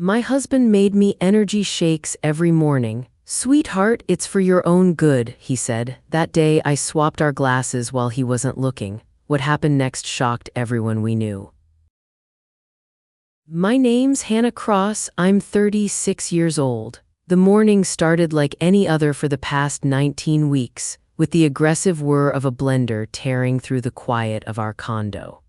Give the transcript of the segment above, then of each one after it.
My husband made me energy shakes every morning. Sweetheart, it's for your own good, he said. That day I swapped our glasses while he wasn't looking. What happened next shocked everyone we knew. My name's Hannah Cross, I'm 36 years old. The morning started like any other for the past 19 weeks, with the aggressive whir of a blender tearing through the quiet of our condo.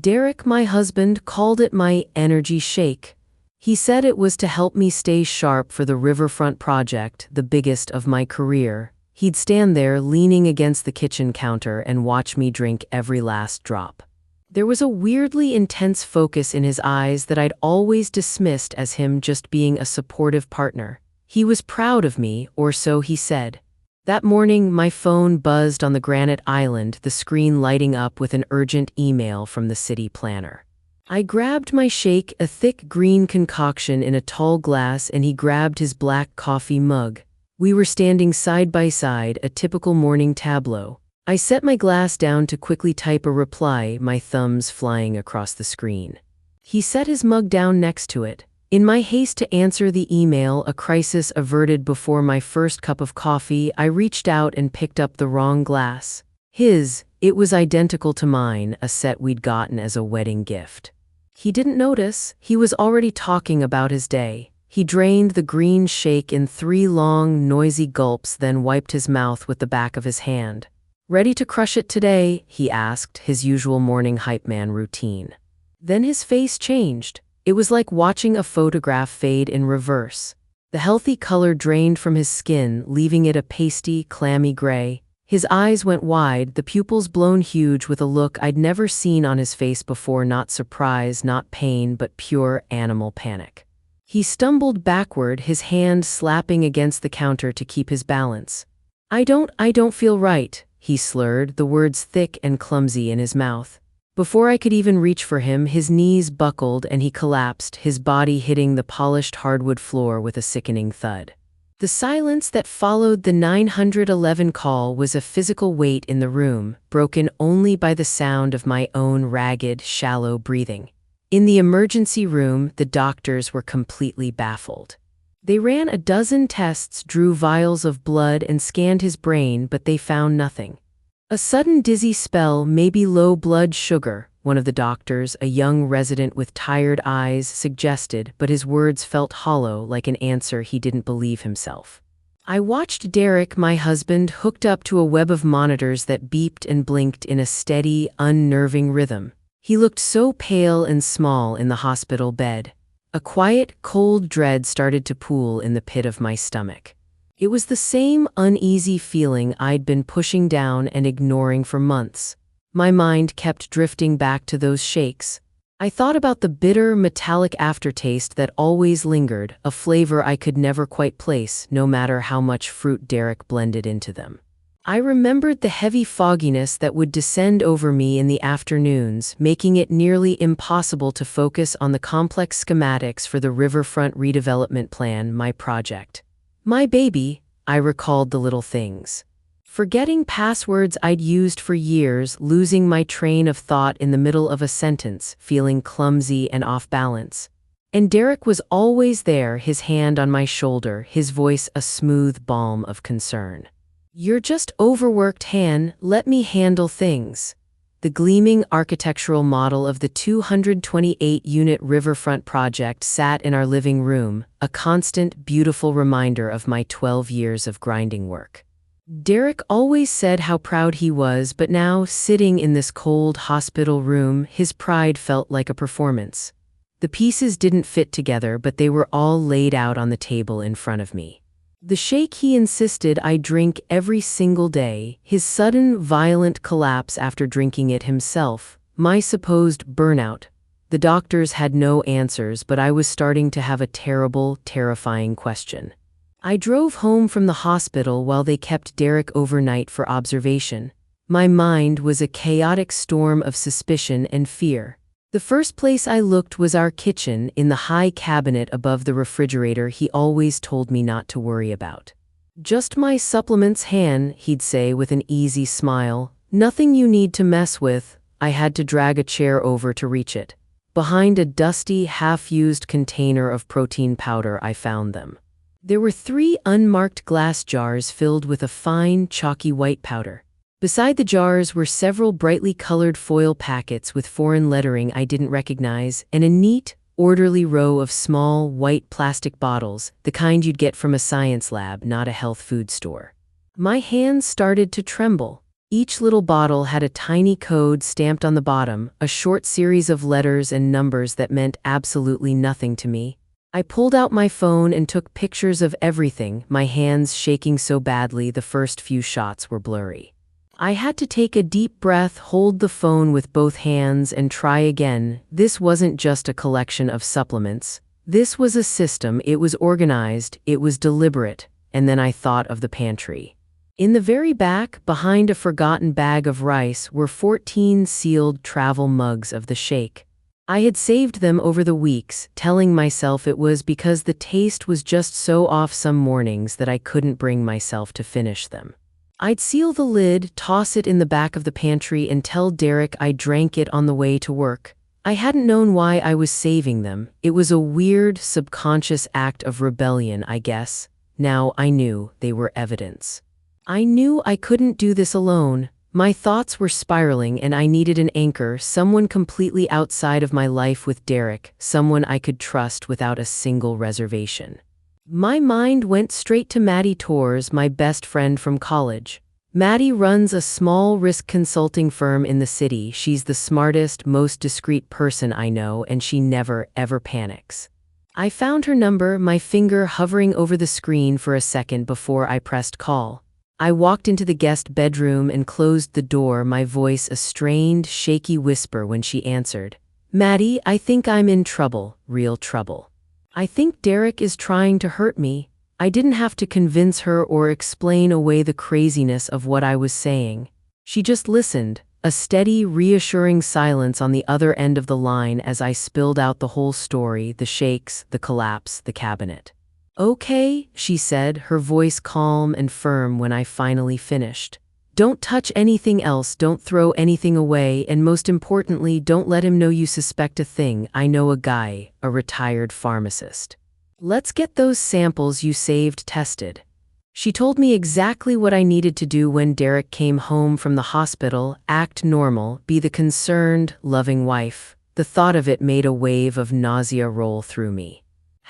Derek, my husband, called it my energy shake. He said it was to help me stay sharp for the riverfront project, the biggest of my career. He'd stand there leaning against the kitchen counter and watch me drink every last drop. There was a weirdly intense focus in his eyes that I'd always dismissed as him just being a supportive partner. He was proud of me, or so he said. That morning, my phone buzzed on the granite island, the screen lighting up with an urgent email from the city planner. I grabbed my shake, a thick green concoction in a tall glass, and he grabbed his black coffee mug. We were standing side by side, a typical morning tableau. I set my glass down to quickly type a reply, my thumbs flying across the screen. He set his mug down next to it. In my haste to answer the email, a crisis averted before my first cup of coffee, I reached out and picked up the wrong glass. It was identical to mine, a set we'd gotten as a wedding gift. He didn't notice. He was already talking about his day. He drained the green shake in 3 long, noisy gulps, then wiped his mouth with the back of his hand. Ready to crush it today? He asked, his usual morning hype man routine. Then his face changed. It was like watching a photograph fade in reverse. The healthy color drained from his skin, leaving it a pasty, clammy gray. His eyes went wide, the pupils blown huge with a look I'd never seen on his face before, not surprise, not pain, but pure animal panic. He stumbled backward, his hand slapping against the counter to keep his balance. I don't feel right, he slurred, the words thick and clumsy in his mouth. Before I could even reach for him, his knees buckled and he collapsed, his body hitting the polished hardwood floor with a sickening thud. The silence that followed the 911 call was a physical weight in the room, broken only by the sound of my own ragged, shallow breathing. In the emergency room, the doctors were completely baffled. They ran a dozen tests, drew vials of blood, and scanned his brain, but they found nothing. A sudden dizzy spell, maybe low blood sugar, one of the doctors, a young resident with tired eyes, suggested, but his words felt hollow, like an answer he didn't believe himself. I watched Derek, my husband, hooked up to a web of monitors that beeped and blinked in a steady, unnerving rhythm. He looked so pale and small in the hospital bed. A quiet, cold dread started to pool in the pit of my stomach. It was the same uneasy feeling I'd been pushing down and ignoring for months. My mind kept drifting back to those shakes. I thought about the bitter, metallic aftertaste that always lingered, a flavor I could never quite place, no matter how much fruit Derek blended into them. I remembered the heavy fogginess that would descend over me in the afternoons, making it nearly impossible to focus on the complex schematics for the riverfront redevelopment plan, my project. My baby, I recalled the little things. Forgetting passwords I'd used for years, losing my train of thought in the middle of a sentence, feeling clumsy and off balance. And Derek was always there, his hand on my shoulder, his voice a smooth balm of concern. You're just overworked, Han, let me handle things. The gleaming architectural model of the 228-unit riverfront project sat in our living room, a constant, beautiful reminder of my 12 years of grinding work. Derek always said how proud he was, but now, sitting in this cold hospital room, his pride felt like a performance. The pieces didn't fit together, but they were all laid out on the table in front of me. The shake he insisted I drink every single day, his sudden, violent collapse after drinking it himself, my supposed burnout. The doctors had no answers, but I was starting to have a terrible, terrifying question. I drove home from the hospital while they kept Derek overnight for observation. My mind was a chaotic storm of suspicion and fear. The first place I looked was our kitchen, in the high cabinet above the refrigerator he always told me not to worry about. Just my supplements, Han, he'd say with an easy smile. Nothing you need to mess with. I had to drag a chair over to reach it. Behind a dusty, half-used container of protein powder, I found them. There were 3 unmarked glass jars filled with a fine, chalky white powder. Beside the jars were several brightly colored foil packets with foreign lettering I didn't recognize, and a neat, orderly row of small, white plastic bottles, the kind you'd get from a science lab, not a health food store. My hands started to tremble. Each little bottle had a tiny code stamped on the bottom, a short series of letters and numbers that meant absolutely nothing to me. I pulled out my phone and took pictures of everything, my hands shaking so badly the first few shots were blurry. I had to take a deep breath, hold the phone with both hands, and try again. This wasn't just a collection of supplements. This was a system. It was organized, it was deliberate. And then I thought of the pantry. In the very back, behind a forgotten bag of rice, were 14 sealed travel mugs of the shake. I had saved them over the weeks, telling myself it was because the taste was just so off some mornings that I couldn't bring myself to finish them. I'd seal the lid, toss it in the back of the pantry, and tell Derek I drank it on the way to work. I hadn't known why I was saving them. It was a weird, subconscious act of rebellion, I guess. Now I knew they were evidence. I knew I couldn't do this alone. My thoughts were spiraling and I needed an anchor, someone completely outside of my life with Derek, someone I could trust without a single reservation. My mind went straight to Maddie Torres, my best friend from college. Maddie runs a small risk consulting firm in the city. She's the smartest, most discreet person I know, and she never, ever panics. I found her number, my finger hovering over the screen for a second before I pressed call. I walked into the guest bedroom and closed the door, my voice a strained, shaky whisper when she answered. Maddie, I think I'm in trouble, real trouble. I think Derek is trying to hurt me. I didn't have to convince her or explain away the craziness of what I was saying. She just listened, a steady, reassuring silence on the other end of the line as I spilled out the whole story, the shakes, the collapse, the cabinet. Okay, she said, her voice calm and firm when I finally finished. Don't touch anything else, don't throw anything away, and most importantly, don't let him know you suspect a thing. I know a guy, a retired pharmacist. Let's get those samples you saved tested. She told me exactly what I needed to do when Derek came home from the hospital: act normal, be the concerned, loving wife. The thought of it made a wave of nausea roll through me.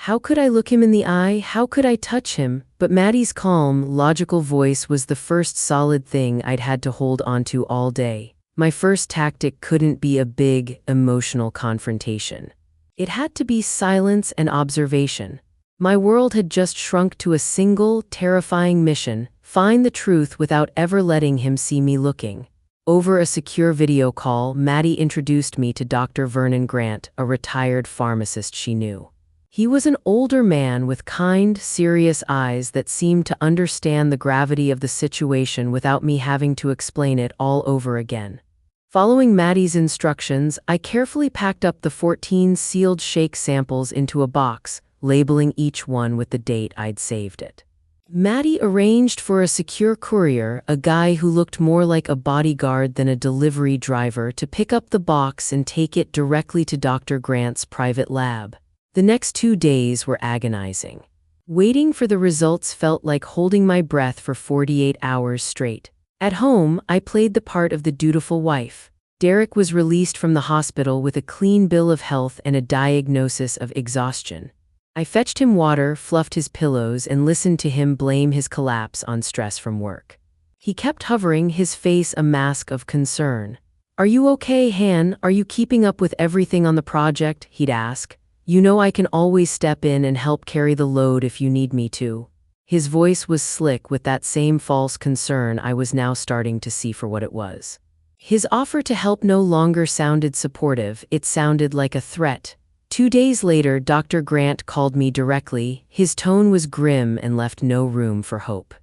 How could I look him in the eye? How could I touch him? But Maddie's calm, logical voice was the first solid thing I'd had to hold onto all day. My first tactic couldn't be a big, emotional confrontation. It had to be silence and observation. My world had just shrunk to a single, terrifying mission: find the truth without ever letting him see me looking. Over a secure video call, Maddie introduced me to Dr. Vernon Grant, a retired pharmacist she knew. He was an older man with kind, serious eyes that seemed to understand the gravity of the situation without me having to explain it all over again. Following Maddie's instructions, I carefully packed up the 14 sealed shake samples into a box, labeling each one with the date I'd saved it. Maddie arranged for a secure courier, a guy who looked more like a bodyguard than a delivery driver, to pick up the box and take it directly to Dr. Grant's private lab. The next 2 days were agonizing. Waiting for the results felt like holding my breath for 48 hours straight. At home, I played the part of the dutiful wife. Derek was released from the hospital with a clean bill of health and a diagnosis of exhaustion. I fetched him water, fluffed his pillows, and listened to him blame his collapse on stress from work. He kept hovering, his face a mask of concern. "Are you okay, Han? Are you keeping up with everything on the project?" he'd ask. "You know I can always step in and help carry the load if you need me to." His voice was slick with that same false concern I was now starting to see for what it was. His offer to help no longer sounded supportive, it sounded like a threat. 2 days later, Dr. Grant called me directly. His tone was grim and left no room for hope.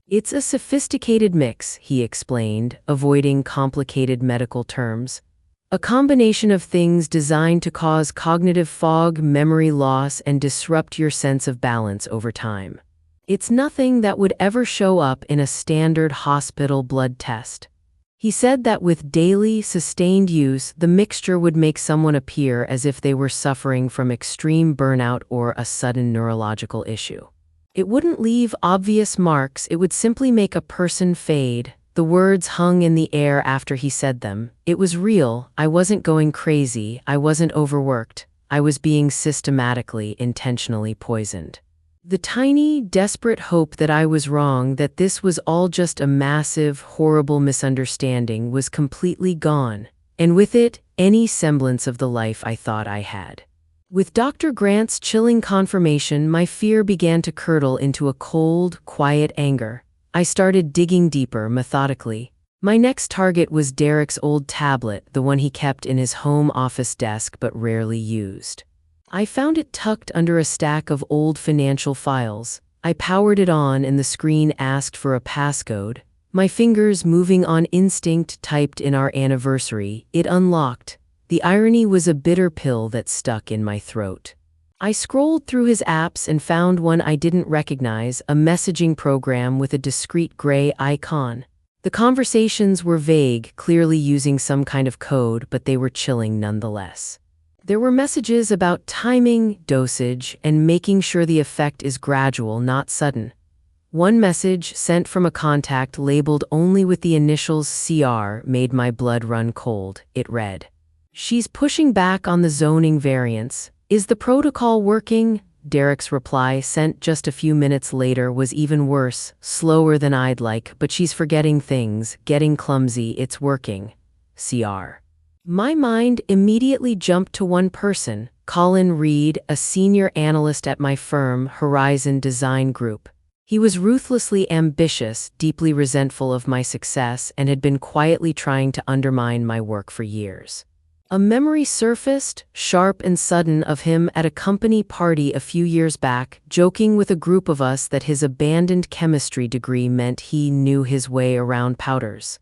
"It's a sophisticated mix," he explained, avoiding complicated medical terms. "A combination of things designed to cause cognitive fog, memory loss, and disrupt your sense of balance over time. It's nothing that would ever show up in a standard hospital blood test." He said that with daily, sustained use, the mixture would make someone appear as if they were suffering from extreme burnout or a sudden neurological issue. It wouldn't leave obvious marks, it would simply make a person fade. The words hung in the air after he said them. It was real. I wasn't going crazy. I wasn't overworked. I was being systematically, intentionally poisoned. The tiny, desperate hope that I was wrong, that this was all just a massive, horrible misunderstanding, was completely gone, and with it, any semblance of the life I thought I had. With Dr. Grant's chilling confirmation, my fear began to curdle into a cold, quiet anger. I started digging deeper, methodically. My next target was Derek's old tablet, the one he kept in his home office desk but rarely used. I found it tucked under a stack of old financial files. I powered it on and the screen asked for a passcode. My fingers, moving on instinct, typed in our anniversary. It unlocked. The irony was a bitter pill that stuck in my throat. I scrolled through his apps and found one I didn't recognize, a messaging program with a discreet gray icon. The conversations were vague, clearly using some kind of code, but they were chilling nonetheless. There were messages about timing, dosage, and making sure the effect is gradual, not sudden. One message, sent from a contact labeled only with the initials CR, made my blood run cold. It read, "She's pushing back on the zoning variance. Is the protocol working?" Derek's reply, sent just a few minutes later, was even worse, slower than I'd like, "But she's forgetting things, getting clumsy. It's working. CR." My mind immediately jumped to one person, Colin Reed, a senior analyst at my firm, Horizon Design Group. He was ruthlessly ambitious, deeply resentful of my success, and had been quietly trying to undermine my work for years. A memory surfaced, sharp and sudden, of him at a company party a few years back, joking with a group of us that his abandoned chemistry degree meant he knew his way around powders.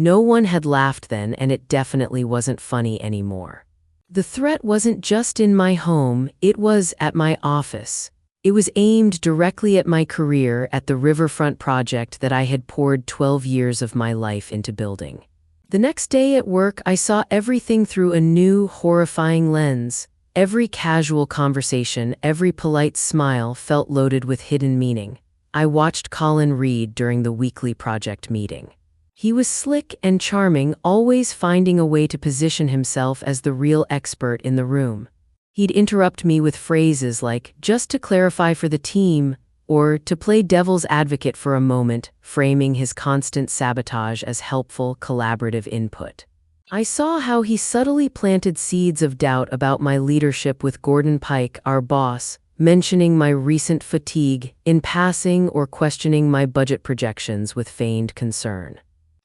No one had laughed then, and it definitely wasn't funny anymore. The threat wasn't just in my home, it was at my office. It was aimed directly at my career, at the riverfront project that I had poured 12 years of my life into building. The next day at work, I saw everything through a new, horrifying lens. Every casual conversation, every polite smile felt loaded with hidden meaning. I watched Colin Reed during the weekly project meeting. He was slick and charming, always finding a way to position himself as the real expert in the room. He'd interrupt me with phrases like, "Just to clarify for the team," or "to play devil's advocate for a moment," framing his constant sabotage as helpful, collaborative input. I saw how he subtly planted seeds of doubt about my leadership with Gordon Pike, our boss, mentioning my recent fatigue in passing or questioning my budget projections with feigned concern.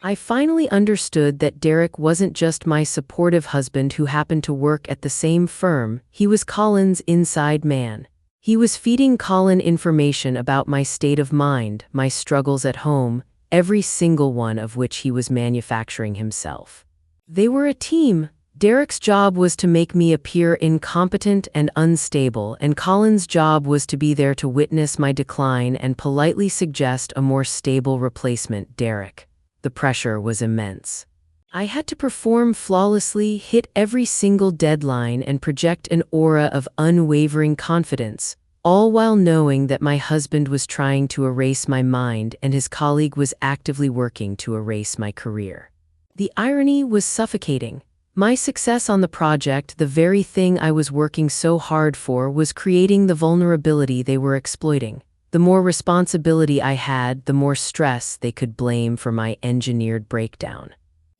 I finally understood that Derek wasn't just my supportive husband who happened to work at the same firm, he was Colin's inside man. He was feeding Colin information about my state of mind, my struggles at home, every single one of which he was manufacturing himself. They were a team. Derek's job was to make me appear incompetent and unstable, and Colin's job was to be there to witness my decline and politely suggest a more stable replacement, Derek. The pressure was immense. I had to perform flawlessly, hit every single deadline, and project an aura of unwavering confidence, all while knowing that my husband was trying to erase my mind and his colleague was actively working to erase my career. The irony was suffocating. My success on the project, the very thing I was working so hard for, was creating the vulnerability they were exploiting. The more responsibility I had, the more stress they could blame for my engineered breakdown.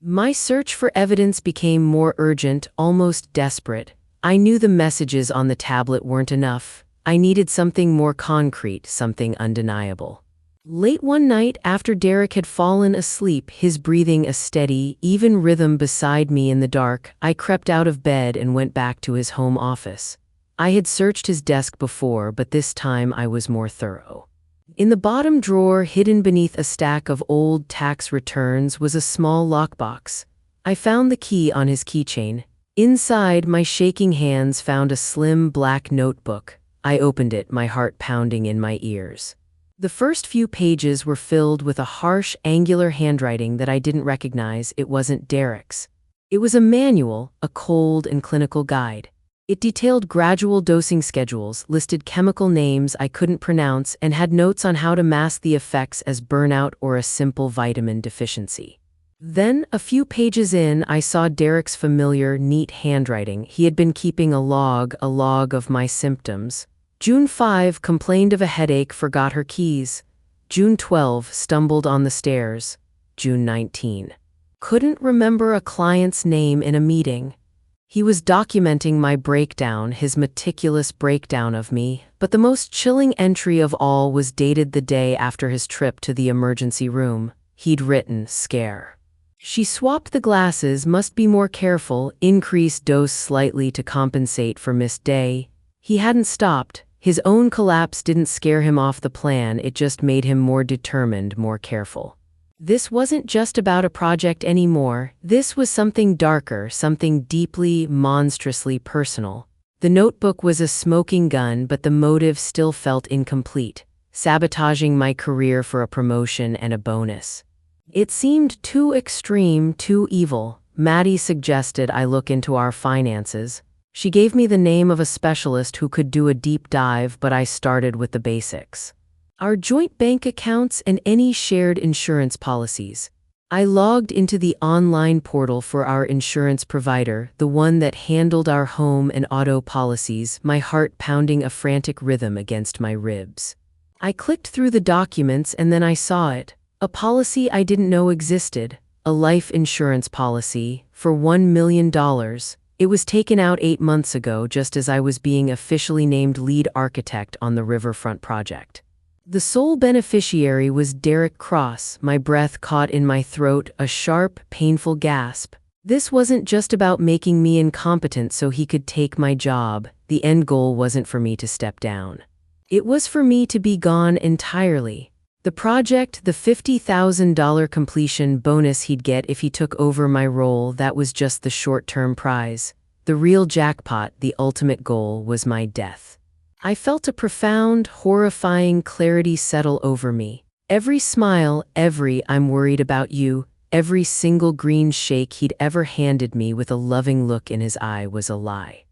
My search for evidence became more urgent, almost desperate. I knew the messages on the tablet weren't enough. I needed something more concrete, something undeniable. Late one night, after Derek had fallen asleep, his breathing a steady, even rhythm beside me in the dark, I crept out of bed and went back to his home office. I had searched his desk before, but this time I was more thorough. In the bottom drawer, hidden beneath a stack of old tax returns, was a small lockbox. I found the key on his keychain. Inside, my shaking hands found a slim black notebook. I opened it, my heart pounding in my ears. The first few pages were filled with a harsh, angular handwriting that I didn't recognize. It wasn't Derek's. It was a manual, a cold and clinical guide. It detailed gradual dosing schedules, listed chemical names I couldn't pronounce, and had notes on how to mask the effects as burnout or a simple vitamin deficiency. Then, a few pages in, I saw Derek's familiar, neat handwriting. He had been keeping a log of my symptoms. June 5, complained of a headache, forgot her keys. June 12, stumbled on the stairs. June 19, couldn't remember a client's name in a meeting. He was documenting my breakdown, his meticulous breakdown of me, but the most chilling entry of all was dated the day after his trip to the emergency room. He'd written, "Scare. She swapped the glasses, must be more careful, increase dose slightly to compensate for missed day." He hadn't stopped. His own collapse didn't scare him off the plan, it just made him more determined, more careful. This wasn't just about a project anymore. This was something darker, something deeply, monstrously personal. The notebook was a smoking gun, but the motive still felt incomplete, sabotaging my career for a promotion and a bonus. It seemed too extreme, too evil. Maddie suggested I look into our finances. She gave me the name of a specialist who could do a deep dive, but I started with the basics. Our joint bank accounts and any shared insurance policies. I logged into the online portal for our insurance provider, the one that handled our home and auto policies, my heart pounding a frantic rhythm against my ribs. I clicked through the documents and then I saw it. A policy I didn't know existed, a life insurance policy, for $1 million. It was taken out 8 months ago, just as I was being officially named lead architect on the riverfront project. The sole beneficiary was Derek Cross. My breath caught in my throat, a sharp, painful gasp. This wasn't just about making me incompetent so he could take my job. The end goal wasn't for me to step down. It was for me to be gone entirely. The project, the $50,000 completion bonus he'd get if he took over my role, that was just the short-term prize. The real jackpot, the ultimate goal, was my death. I felt a profound, horrifying clarity settle over me. Every smile, every "I'm worried about you," every single green shake he'd ever handed me with a loving look in his eye was a lie.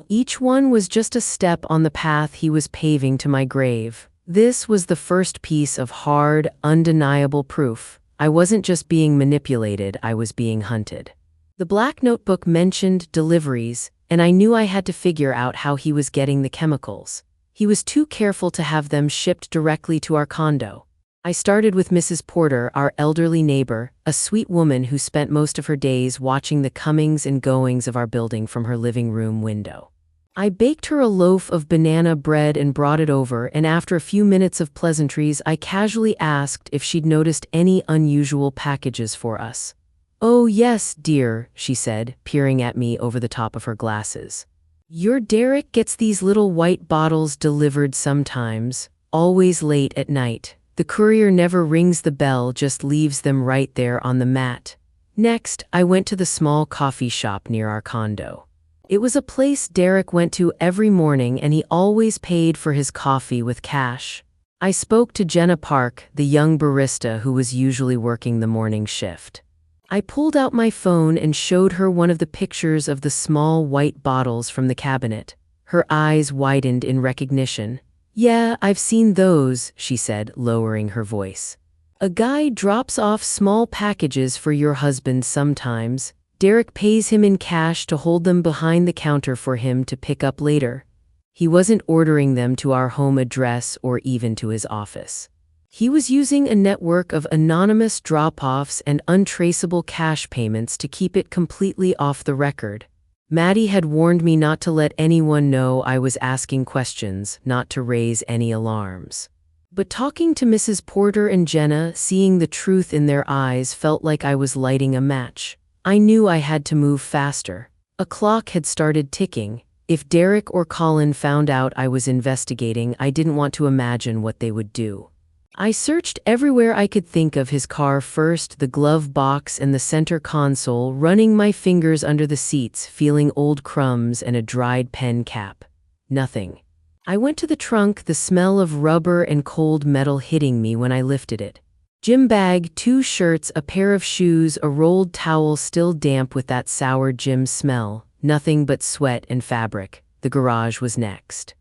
Each one was just a step on the path he was paving to my grave. This was the first piece of hard, undeniable proof. I wasn't just being manipulated, I was being hunted. The black notebook mentioned deliveries, and I knew I had to figure out how he was getting the chemicals. He was too careful to have them shipped directly to our condo. I started with Mrs. Porter, our elderly neighbor, a sweet woman who spent most of her days watching the comings and goings of our building from her living room window. I baked her a loaf of banana bread and brought it over, and after a few minutes of pleasantries, I casually asked if she'd noticed any unusual packages for us. "Oh yes, dear," she said, peering at me over the top of her glasses. "Your Derek gets these little white bottles delivered sometimes, always late at night. The courier never rings the bell, just leaves them right there on the mat." Next, I went to the small coffee shop near our condo. It was a place Derek went to every morning, and he always paid for his coffee with cash. I spoke to Jenna Park, the young barista who was usually working the morning shift. I pulled out my phone and showed her one of the pictures of the small white bottles from the cabinet. Her eyes widened in recognition. "Yeah, I've seen those," she said, lowering her voice. "A guy drops off small packages for your husband sometimes. Derek pays him in cash to hold them behind the counter for him to pick up later. He wasn't ordering them to our home address or even to his office. He was using a network of anonymous drop-offs and untraceable cash payments to keep it completely off the record. Maddie had warned me not to let anyone know I was asking questions, not to raise any alarms. But talking to Mrs. Porter and Jenna, seeing the truth in their eyes felt like I was lighting a match. I knew I had to move faster. A clock had started ticking. If Derek or Colin found out I was investigating, I didn't want to imagine what they would do. I searched everywhere I could think of: his car first, the glove box and the center console, running my fingers under the seats, feeling old crumbs and a dried pen cap. Nothing. I went to the trunk, the smell of rubber and cold metal hitting me when I lifted it. Gym bag, 2 shirts, a pair of shoes, a rolled towel still damp with that sour gym smell, nothing but sweat and fabric. The garage was next.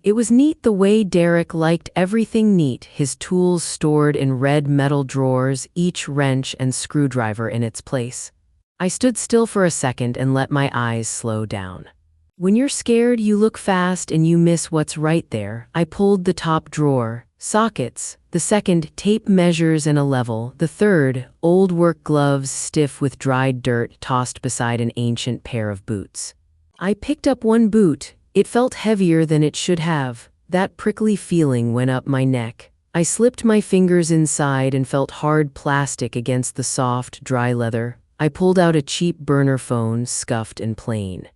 It was neat the way Derek liked everything neat, his tools stored in red metal drawers, each wrench and screwdriver in its place. I stood still for a second and let my eyes slow down. When you're scared, you look fast and you miss what's right there. I pulled the top drawer. Sockets. The second, tape measures and a level. The third, old work gloves stiff with dried dirt tossed beside an ancient pair of boots. I picked up one boot. It felt heavier than it should have. That prickly feeling went up my neck. I slipped my fingers inside and felt hard plastic against the soft, dry leather. I pulled out a cheap burner phone, scuffed and plain.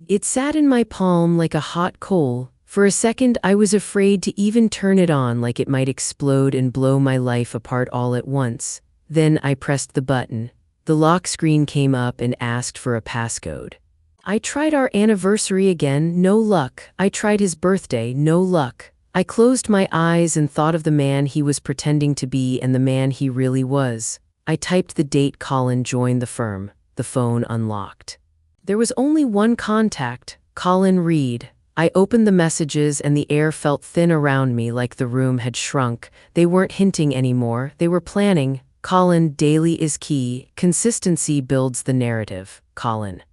It sat in my palm like a hot coal. For a second, I was afraid to even turn it on, like it might explode and blow my life apart all at once. Then I pressed the button. The lock screen came up and asked for a passcode. I tried our anniversary again, no luck. I tried his birthday, no luck. I closed my eyes and thought of the man he was pretending to be and the man he really was. I typed the date Colin joined the firm. The phone unlocked. There was only one contact, Colin Reed. I opened the messages and the air felt thin around me like the room had shrunk. They weren't hinting anymore, they were planning. Colin, daily is key. Consistency builds the narrative. Colin.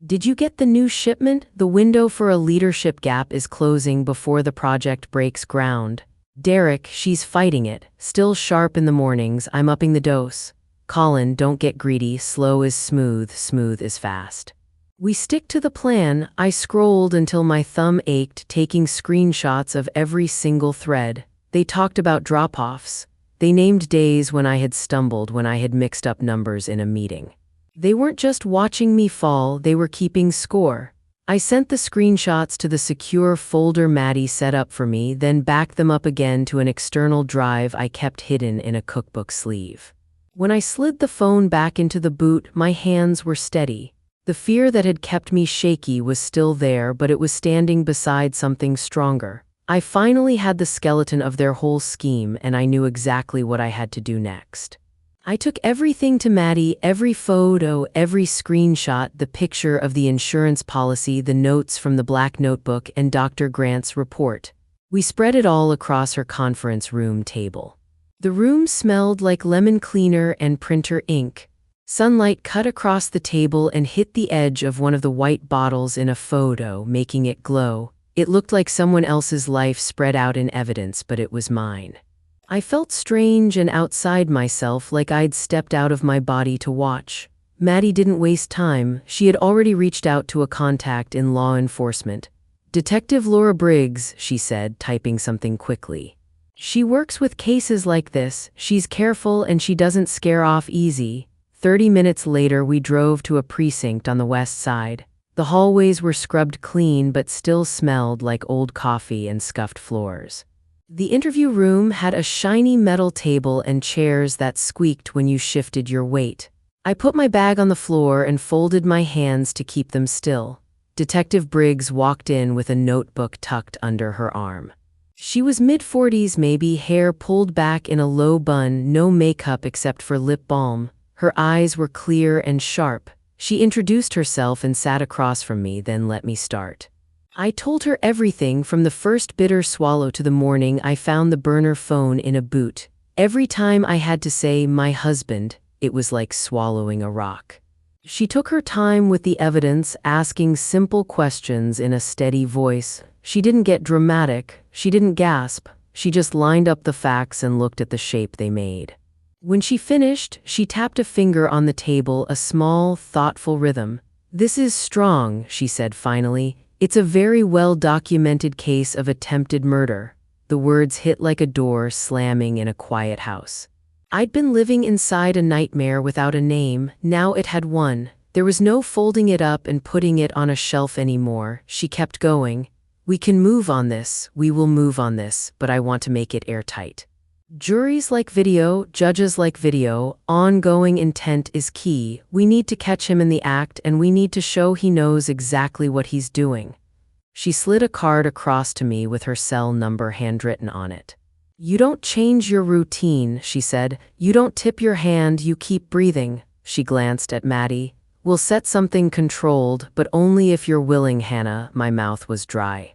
Did you get the new shipment? The window for a leadership gap is closing before the project breaks ground. Derek, she's fighting it. Still sharp in the mornings, I'm upping the dose. Colin, don't get greedy. Slow is smooth, smooth is fast. We stick to the plan. I scrolled until my thumb ached, taking screenshots of every single thread. They talked about drop-offs. They named days when I had stumbled, when I had mixed up numbers in a meeting. They weren't just watching me fall, they were keeping score. I sent the screenshots to the secure folder Maddie set up for me, then backed them up again to an external drive I kept hidden in a cookbook sleeve. When I slid the phone back into the boot, my hands were steady. The fear that had kept me shaky was still there, but it was standing beside something stronger. I finally had the skeleton of their whole scheme, and I knew exactly what I had to do next. I took everything to Maddie, every photo, every screenshot, the picture of the insurance policy, the notes from the black notebook, and Dr. Grant's report. We spread it all across her conference room table. The room smelled like lemon cleaner and printer ink. Sunlight cut across the table and hit the edge of one of the white bottles in a photo, making it glow. It looked like someone else's life spread out in evidence, but it was mine. I felt strange and outside myself, like I'd stepped out of my body to watch. Maddie didn't waste time. She had already reached out to a contact in law enforcement. Detective Laura Briggs, she said, typing something quickly. She works with cases like this. She's careful and she doesn't scare off easy. 30 minutes later, we drove to a precinct on the west side. The hallways were scrubbed clean but still smelled like old coffee and scuffed floors. The interview room had a shiny metal table and chairs that squeaked when you shifted your weight. I put my bag on the floor and folded my hands to keep them still. Detective Briggs walked in with a notebook tucked under her arm. She was mid-40s maybe, hair pulled back in a low bun, no makeup except for lip balm. Her eyes were clear and sharp. She introduced herself and sat across from me, then let me start. I told her everything from the first bitter swallow to the morning I found the burner phone in a boot. Every time I had to say, my husband, it was like swallowing a rock. She took her time with the evidence, asking simple questions in a steady voice. She didn't get dramatic. She didn't gasp. She just lined up the facts and looked at the shape they made. When she finished, she tapped a finger on the table, a small, thoughtful rhythm. "This is strong," she said finally. "It's a very well-documented case of attempted murder." The words hit like a door slamming in a quiet house. I'd been living inside a nightmare without a name. Now it had one. There was no folding it up and putting it on a shelf anymore. She kept going. "We can move on this. We will move on this, but I want to make it airtight. Juries like video, judges like video, ongoing intent is key. We need to catch him in the act and we need to show he knows exactly what he's doing." She slid a card across to me with her cell number handwritten on it. "You don't change your routine," she said. "You don't tip your hand, you keep breathing." She glanced at Maddie. "We'll set something controlled, but only if you're willing, Hannah." My mouth was dry.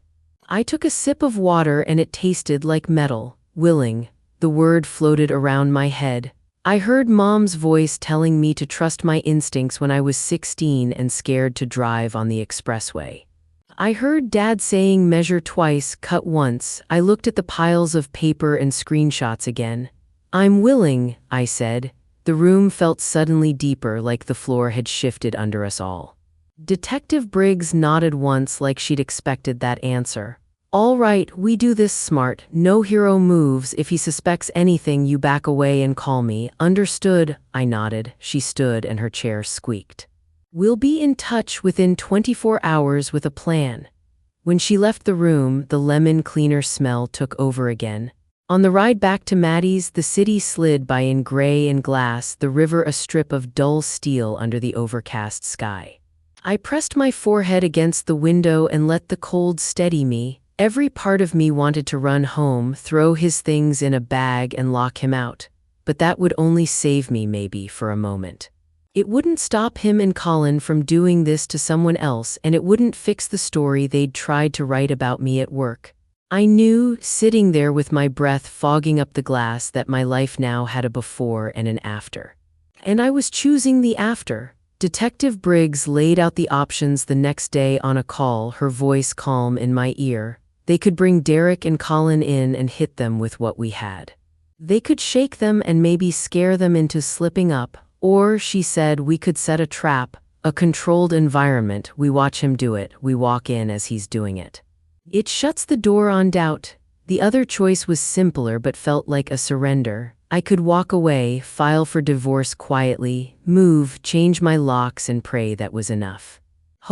I took a sip of water and it tasted like metal. Willing. The word floated around my head. I heard Mom's voice telling me to trust my instincts when I was 16 and scared to drive on the expressway. I heard Dad saying measure twice, cut once. I looked at the piles of paper and screenshots again. "I'm willing," I said. The room felt suddenly deeper, like the floor had shifted under us all. Detective Briggs nodded once, like she'd expected that answer. "All right, we do this smart. No hero moves. If he suspects anything, you back away and call me." "Understood," I nodded. She stood and her chair squeaked. "We'll be in touch within 24 hours with a plan." When she left the room, the lemon cleaner smell took over again. On the ride back to Maddie's, the city slid by in gray and glass, the river a strip of dull steel under the overcast sky. I pressed my forehead against the window and let the cold steady me. Every part of me wanted to run home, throw his things in a bag and lock him out. But that would only save me, maybe, for a moment. It wouldn't stop him and Colin from doing this to someone else, and it wouldn't fix the story they'd tried to write about me at work. I knew, sitting there with my breath fogging up the glass, that my life now had a before and an after. And I was choosing the after. Detective Briggs laid out the options the next day on a call, her voice calm in my ear. They could bring Derek and Colin in and hit them with what we had. They could shake them and maybe scare them into slipping up, or, she said, we could set a trap, a controlled environment. We watch him do it, we walk in as he's doing it. It shuts the door on doubt. The other choice was simpler but felt like a surrender. I could walk away, file for divorce quietly, move, change my locks and pray that was enough.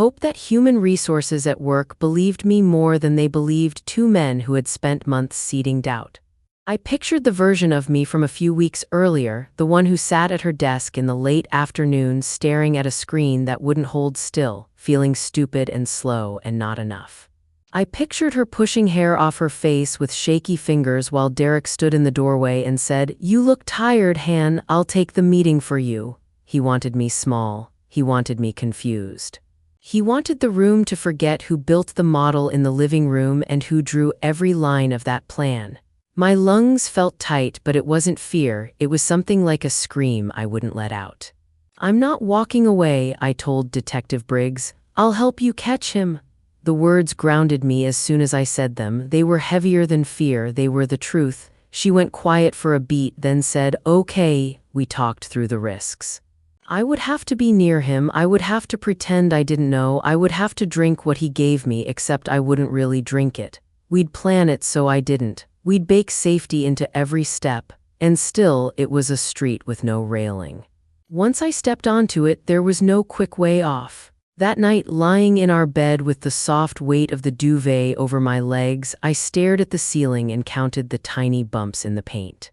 Hope that human resources at work believed me more than they believed two men who had spent months seeding doubt. I pictured the version of me from a few weeks earlier, the one who sat at her desk in the late afternoon staring at a screen that wouldn't hold still, feeling stupid and slow and not enough. I pictured her pushing hair off her face with shaky fingers while Derek stood in the doorway and said, "You look tired, Han, I'll take the meeting for you." He wanted me small. He wanted me confused. He wanted the room to forget who built the model in the living room and who drew every line of that plan. My lungs felt tight, but it wasn't fear, it was something like a scream I wouldn't let out. "I'm not walking away," I told Detective Briggs. "I'll help you catch him." The words grounded me as soon as I said them. They were heavier than fear, they were the truth. She went quiet for a beat, then said, "Okay." We talked through the risks. I would have to be near him, I would have to pretend I didn't know, I would have to drink what he gave me, except I wouldn't really drink it. We'd plan it so I didn't. We'd bake safety into every step, and still, it was a street with no railing. Once I stepped onto it, there was no quick way off. That night, lying in our bed with the soft weight of the duvet over my legs, I stared at the ceiling and counted the tiny bumps in the paint.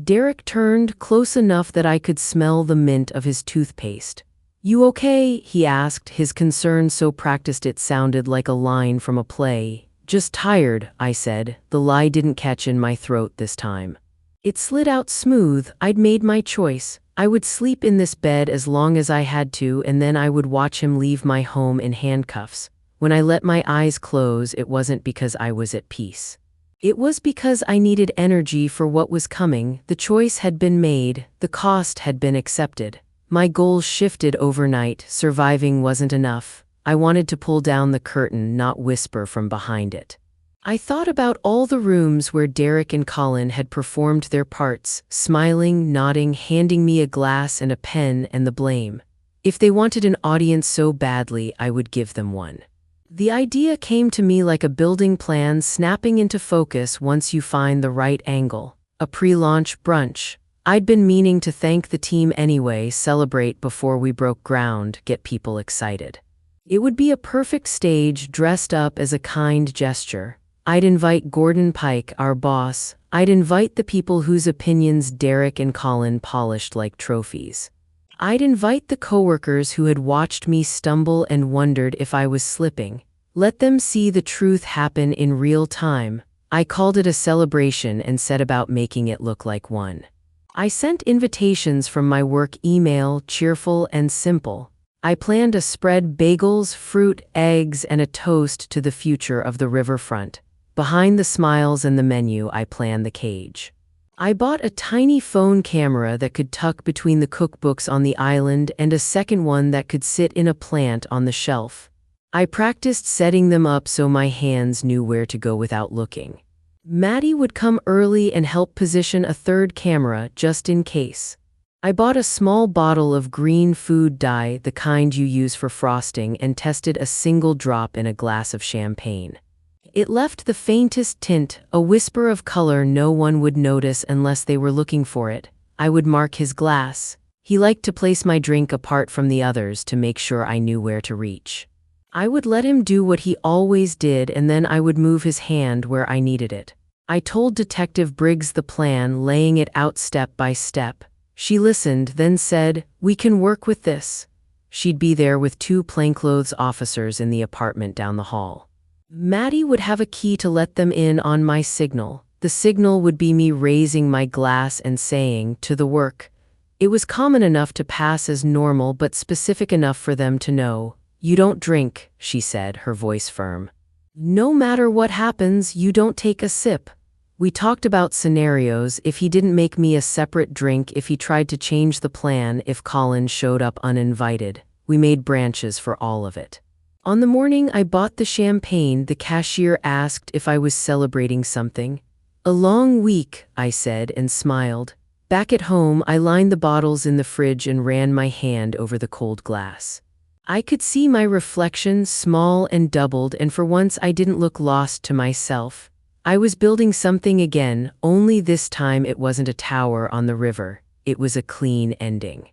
Derek turned close enough that I could smell the mint of his toothpaste. "You okay?" he asked, his concern so practiced it sounded like a line from a play. "Just tired," I said. The lie didn't catch in my throat this time. It slid out smooth. I'd made my choice. I would sleep in this bed as long as I had to, and then I would watch him leave my home in handcuffs. When I let my eyes close, it wasn't because I was at peace. It was because I needed energy for what was coming. The choice had been made, the cost had been accepted. My goals shifted overnight. Surviving wasn't enough. I wanted to pull down the curtain, not whisper from behind it. I thought about all the rooms where Derek and Colin had performed their parts, smiling, nodding, handing me a glass and a pen and the blame. If they wanted an audience so badly, I would give them one. The idea came to me like a building plan snapping into focus once you find the right angle. A pre-launch brunch. I'd been meaning to thank the team anyway, celebrate before we broke ground, get people excited. It would be a perfect stage dressed up as a kind gesture. I'd invite Gordon Pike, our boss. I'd invite the people whose opinions Derek and Colin polished like trophies. I'd invite the coworkers who had watched me stumble and wondered if I was slipping. Let them see the truth happen in real time. I called it a celebration and set about making it look like one. I sent invitations from my work email, cheerful and simple. I planned a spread: bagels, fruit, eggs, and a toast to the future of the riverfront. Behind the smiles and the menu, I planned the cage. I bought a tiny phone camera that could tuck between the cookbooks on the island and a second one that could sit in a plant on the shelf. I practiced setting them up so my hands knew where to go without looking. Maddie would come early and help position a third camera just in case. I bought a small bottle of green food dye, the kind you use for frosting, and tested a single drop in a glass of champagne. It left the faintest tint, a whisper of color no one would notice unless they were looking for it. I would mark his glass. He liked to place my drink apart from the others to make sure I knew where to reach. I would let him do what he always did, and then I would move his hand where I needed it. I told Detective Briggs the plan, laying it out step by step. She listened, then said, "We can work with this." She'd be there with 2 plainclothes officers in the apartment down the hall. Maddie would have a key to let them in on my signal. The signal would be me raising my glass and saying, "To the work." It was common enough to pass as normal, but specific enough for them to know. "You don't drink," she said, her voice firm. "No matter what happens, you don't take a sip." We talked about scenarios: if he didn't make me a separate drink, if he tried to change the plan, if Colin showed up uninvited. We made branches for all of it. On the morning I bought the champagne, the cashier asked if I was celebrating something. "A long week," I said and smiled. Back at home, I lined the bottles in the fridge and ran my hand over the cold glass. I could see my reflection, small and doubled, and for once I didn't look lost to myself. I was building something again, only this time it wasn't a tower on the river. It was a clean ending.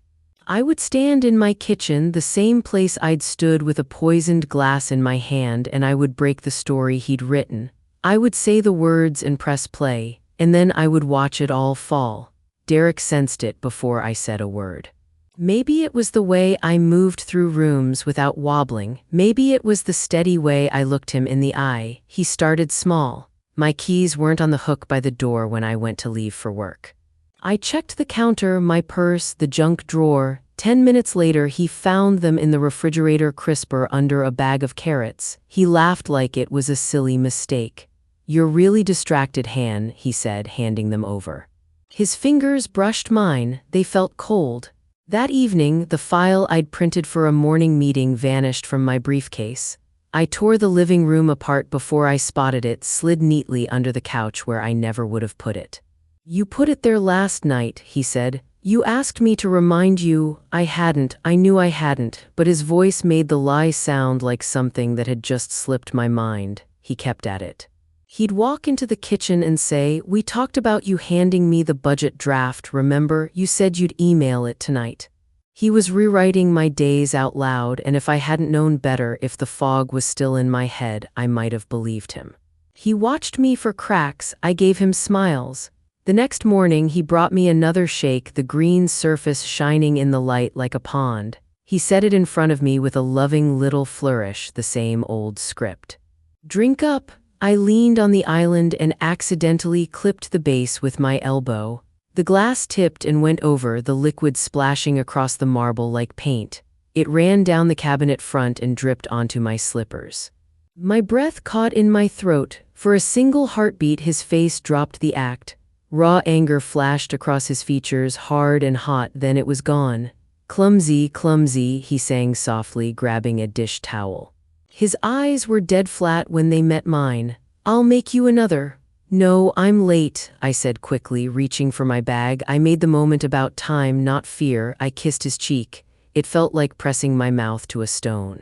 I would stand in my kitchen, the same place I'd stood with a poisoned glass in my hand, and I would break the story he'd written. I would say the words and press play, and then I would watch it all fall. Derek sensed it before I said a word. Maybe it was the way I moved through rooms without wobbling. Maybe it was the steady way I looked him in the eye. He started small. My keys weren't on the hook by the door when I went to leave for work. I checked the counter, my purse, the junk drawer. 10 minutes later, he found them in the refrigerator crisper under a bag of carrots. He laughed like it was a silly mistake. "You're really distracted, Han," he said, handing them over. His fingers brushed mine. They felt cold. That evening, the file I'd printed for a morning meeting vanished from my briefcase. I tore the living room apart before I spotted it, slid neatly under the couch where I never would have put it. "You put it there last night," he said. "You asked me to remind you." I hadn't. I knew I hadn't, but his voice made the lie sound like something that had just slipped my mind. He kept at it. He'd walk into the kitchen and say, "We talked about you handing me the budget draft, remember? You said you'd email it tonight." He was rewriting my days out loud, and if I hadn't known better, if the fog was still in my head, I might have believed him. He watched me for cracks. I gave him smiles. The next morning, he brought me another shake, the green surface shining in the light like a pond. He set it in front of me with a loving little flourish, the same old script. "Drink up." I leaned on the island and accidentally clipped the base with my elbow. The glass tipped and went over, the liquid splashing across the marble like paint. It ran down the cabinet front and dripped onto my slippers. My breath caught in my throat. For a single heartbeat, his face dropped the act. Raw anger flashed across his features, hard and hot, then it was gone. "Clumsy, clumsy," he sang softly, grabbing a dish towel. His eyes were dead flat when they met mine. "I'll make you another." "No, I'm late," I said quickly, reaching for my bag. I made the moment about time, not fear. I kissed his cheek. It felt like pressing my mouth to a stone.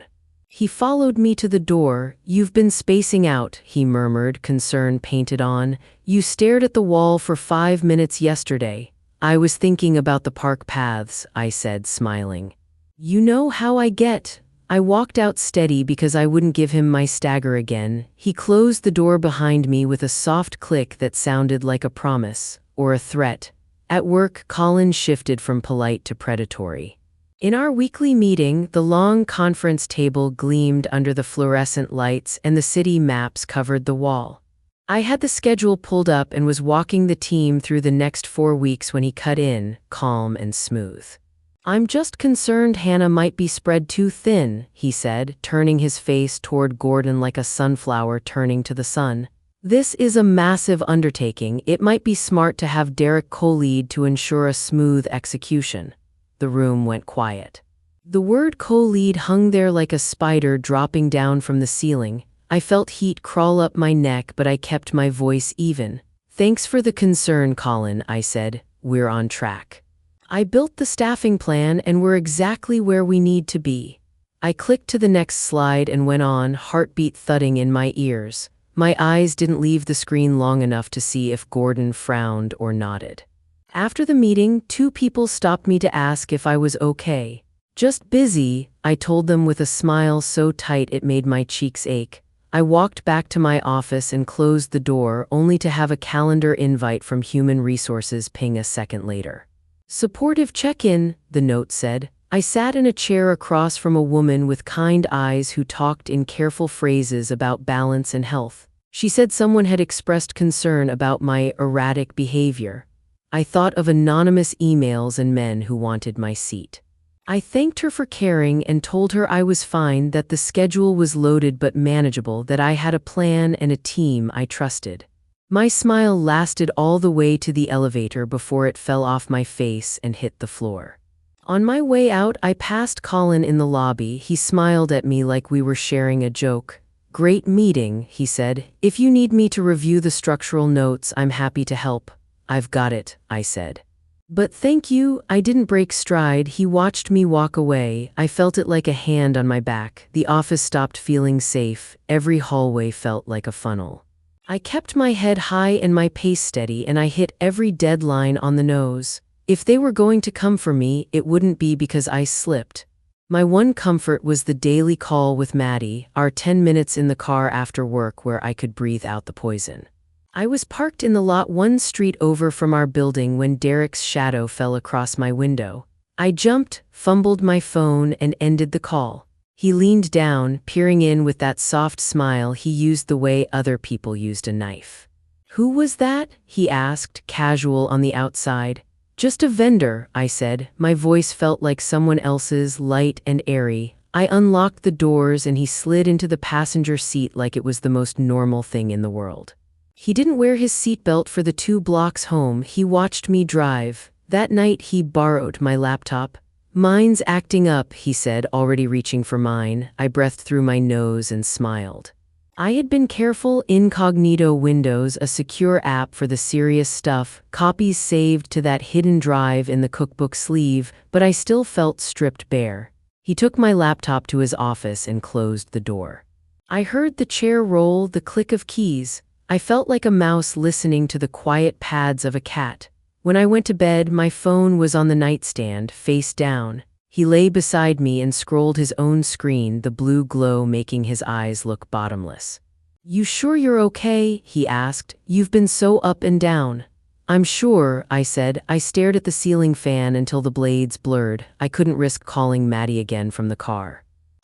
He followed me to the door. "You've been spacing out," he murmured, concern painted on. "You stared at the wall for 5 minutes yesterday." "I was thinking about the park paths," I said, smiling. "You know how I get." I walked out steady because I wouldn't give him my stagger again. He closed the door behind me with a soft click that sounded like a promise, or a threat. At work, Colin shifted from polite to predatory. In our weekly meeting, the long conference table gleamed under the fluorescent lights and the city maps covered the wall. I had the schedule pulled up and was walking the team through the next 4 weeks when he cut in, calm and smooth. "I'm just concerned Hannah might be spread too thin," he said, turning his face toward Gordon like a sunflower turning to the sun. "This is a massive undertaking. It might be smart to have Derek co-lead to ensure a smooth execution." The room went quiet. The word co-lead hung there like a spider dropping down from the ceiling. I felt heat crawl up my neck, but I kept my voice even. "Thanks for the concern, Colin," I said. "We're on track. I built the staffing plan and we're exactly where we need to be." I clicked to the next slide and went on, heartbeat thudding in my ears. My eyes didn't leave the screen long enough to see if Gordon frowned or nodded. After the meeting, 2 people stopped me to ask if I was okay. "Just busy," I told them with a smile so tight it made my cheeks ache. I walked back to my office and closed the door, only to have a calendar invite from Human Resources ping a second later. "Supportive check-in," the note said. I sat in a chair across from a woman with kind eyes who talked in careful phrases about balance and health. She said someone had expressed concern about my erratic behavior. I thought of anonymous emails and men who wanted my seat. I thanked her for caring and told her I was fine, that the schedule was loaded but manageable, that I had a plan and a team I trusted. My smile lasted all the way to the elevator before it fell off my face and hit the floor. On my way out, I passed Colin in the lobby. He smiled at me like we were sharing a joke. "Great meeting," he said. "If you need me to review the structural notes, I'm happy to help." "I've got it," I said. "But thank you." I didn't break stride. He watched me walk away. I felt it like a hand on my back. The office stopped feeling safe. Every hallway felt like a funnel. I kept my head high and my pace steady, and I hit every deadline on the nose. If they were going to come for me, it wouldn't be because I slipped. My one comfort was the daily call with Maddie, our 10 minutes in the car after work where I could breathe out the poison. I was parked in the lot 1 street over from our building when Derek's shadow fell across my window. I jumped, fumbled my phone, and ended the call. He leaned down, peering in with that soft smile he used the way other people used a knife. "Who was that?" he asked, casual on the outside. "Just a vendor," I said. My voice felt like someone else's, light and airy. I unlocked the doors and he slid into the passenger seat like it was the most normal thing in the world. He didn't wear his seatbelt for the 2 blocks home. He watched me drive. That night he borrowed my laptop. "Mine's acting up," he said, already reaching for mine. I breathed through my nose and smiled. I had been careful. Incognito windows, a secure app for the serious stuff, copies saved to that hidden drive in the cookbook sleeve, but I still felt stripped bare. He took my laptop to his office and closed the door. I heard the chair roll, the click of keys. I felt like a mouse listening to the quiet pads of a cat. When I went to bed, my phone was on the nightstand, face down. He lay beside me and scrolled his own screen, the blue glow making his eyes look bottomless. "You sure you're okay?" he asked. "You've been so up and down." "I'm sure," I said. I stared at the ceiling fan until the blades blurred. I couldn't risk calling Maddie again from the car.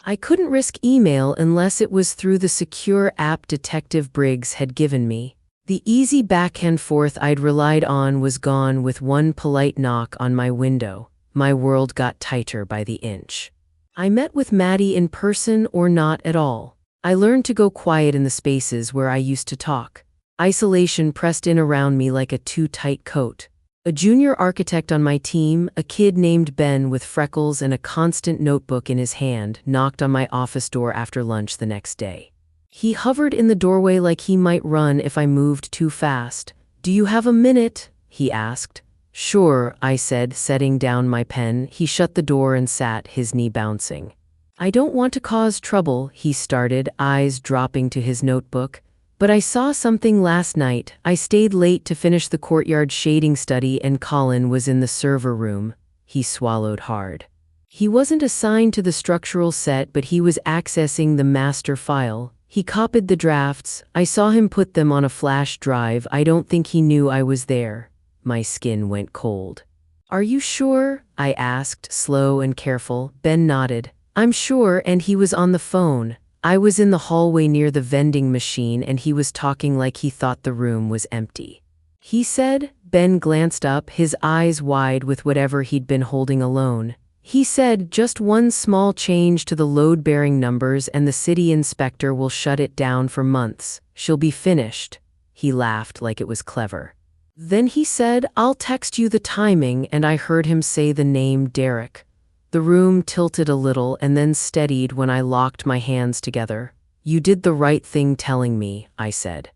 I couldn't risk email unless it was through the secure app Detective Briggs had given me. The easy back and forth I'd relied on was gone with one polite knock on my window. My world got tighter by the inch. I met with Maddie in person or not at all. I learned to go quiet in the spaces where I used to talk. Isolation pressed in around me like a too tight coat. A junior architect on my team, a kid named Ben with freckles and a constant notebook in his hand, knocked on my office door after lunch the next day. He hovered in the doorway like he might run if I moved too fast. "Do you have a minute?" he asked. "Sure," I said, setting down my pen. He shut the door and sat, his knee bouncing. "I don't want to cause trouble," he started, eyes dropping to his notebook. "But I saw something last night. I stayed late to finish the courtyard shading study and Colin was in the server room." He swallowed hard. He wasn't assigned to the structural set, but he was accessing the master file. He copied the drafts. I saw him put them on a flash drive. I don't think he knew I was there. My skin went cold. "Are you sure?" I asked, slow and careful. Ben nodded. "I'm sure, and he was on the phone. I was in the hallway near the vending machine and he was talking like he thought the room was empty." "He said?" Ben glanced up, his eyes wide with whatever he'd been holding alone. "He said just one small change to the load-bearing numbers and the city inspector will shut it down for months. She'll be finished." He laughed like it was clever. "Then he said, I'll text you the timing," and I heard him say the name Derek. The room tilted a little and then steadied when I locked my hands together. "You did the right thing telling me," I said.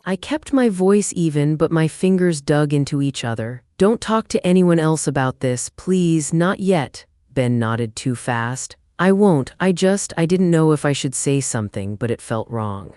I kept my voice even, but my fingers dug into each other. "Don't talk to anyone else about this, please, not yet." Ben nodded too fast. "I won't, I didn't know if I should say something, but it felt wrong.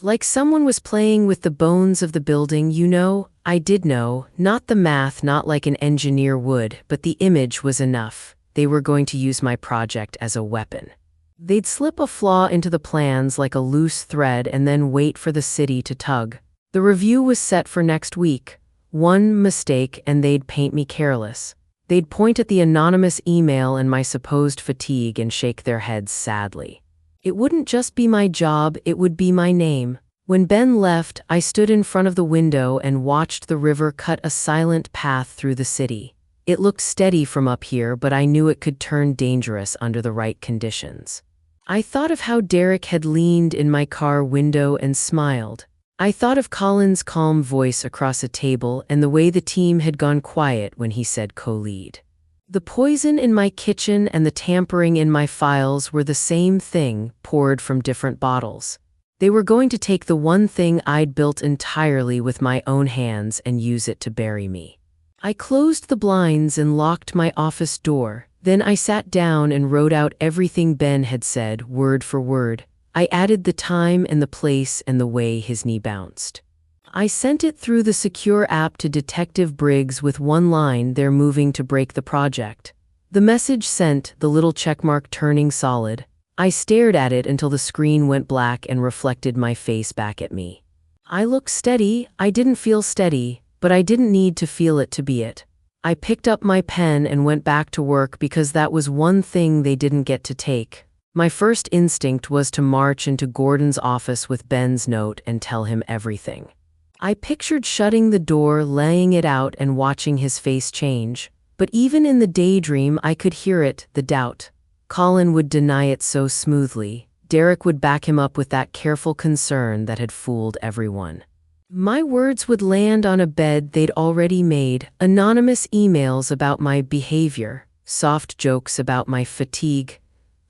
Like someone was playing with the bones of the building, you know?" I did know, not the math, not like an engineer would, but the image was enough. They were going to use my project as a weapon. They'd slip a flaw into the plans like a loose thread and then wait for the city to tug. The review was set for next week. One mistake and they'd paint me careless. They'd point at the anonymous email and my supposed fatigue and shake their heads sadly. It wouldn't just be my job, it would be my name. When Ben left, I stood in front of the window and watched the river cut a silent path through the city. It looked steady from up here, but I knew it could turn dangerous under the right conditions. I thought of how Derek had leaned in my car window and smiled. I thought of Colin's calm voice across a table and the way the team had gone quiet when he said co-lead. The poison in my kitchen and the tampering in my files were the same thing, poured from different bottles. They were going to take the one thing I'd built entirely with my own hands and use it to bury me. I closed the blinds and locked my office door. Then I sat down and wrote out everything Ben had said, word for word. I added the time and the place and the way his knee bounced. I sent it through the secure app to Detective Briggs with one line: "They're moving to break the project." The message sent, the little checkmark turning solid. I stared at it until the screen went black and reflected my face back at me. I looked steady. I didn't feel steady, but I didn't need to feel it to be it. I picked up my pen and went back to work because that was one thing they didn't get to take. My first instinct was to march into Gordon's office with Ben's note and tell him everything. I pictured shutting the door, laying it out, and watching his face change. But even in the daydream, I could hear it, the doubt. Colin would deny it so smoothly. Derek would back him up with that careful concern that had fooled everyone. My words would land on a bed they'd already made, anonymous emails about my behavior, soft jokes about my fatigue,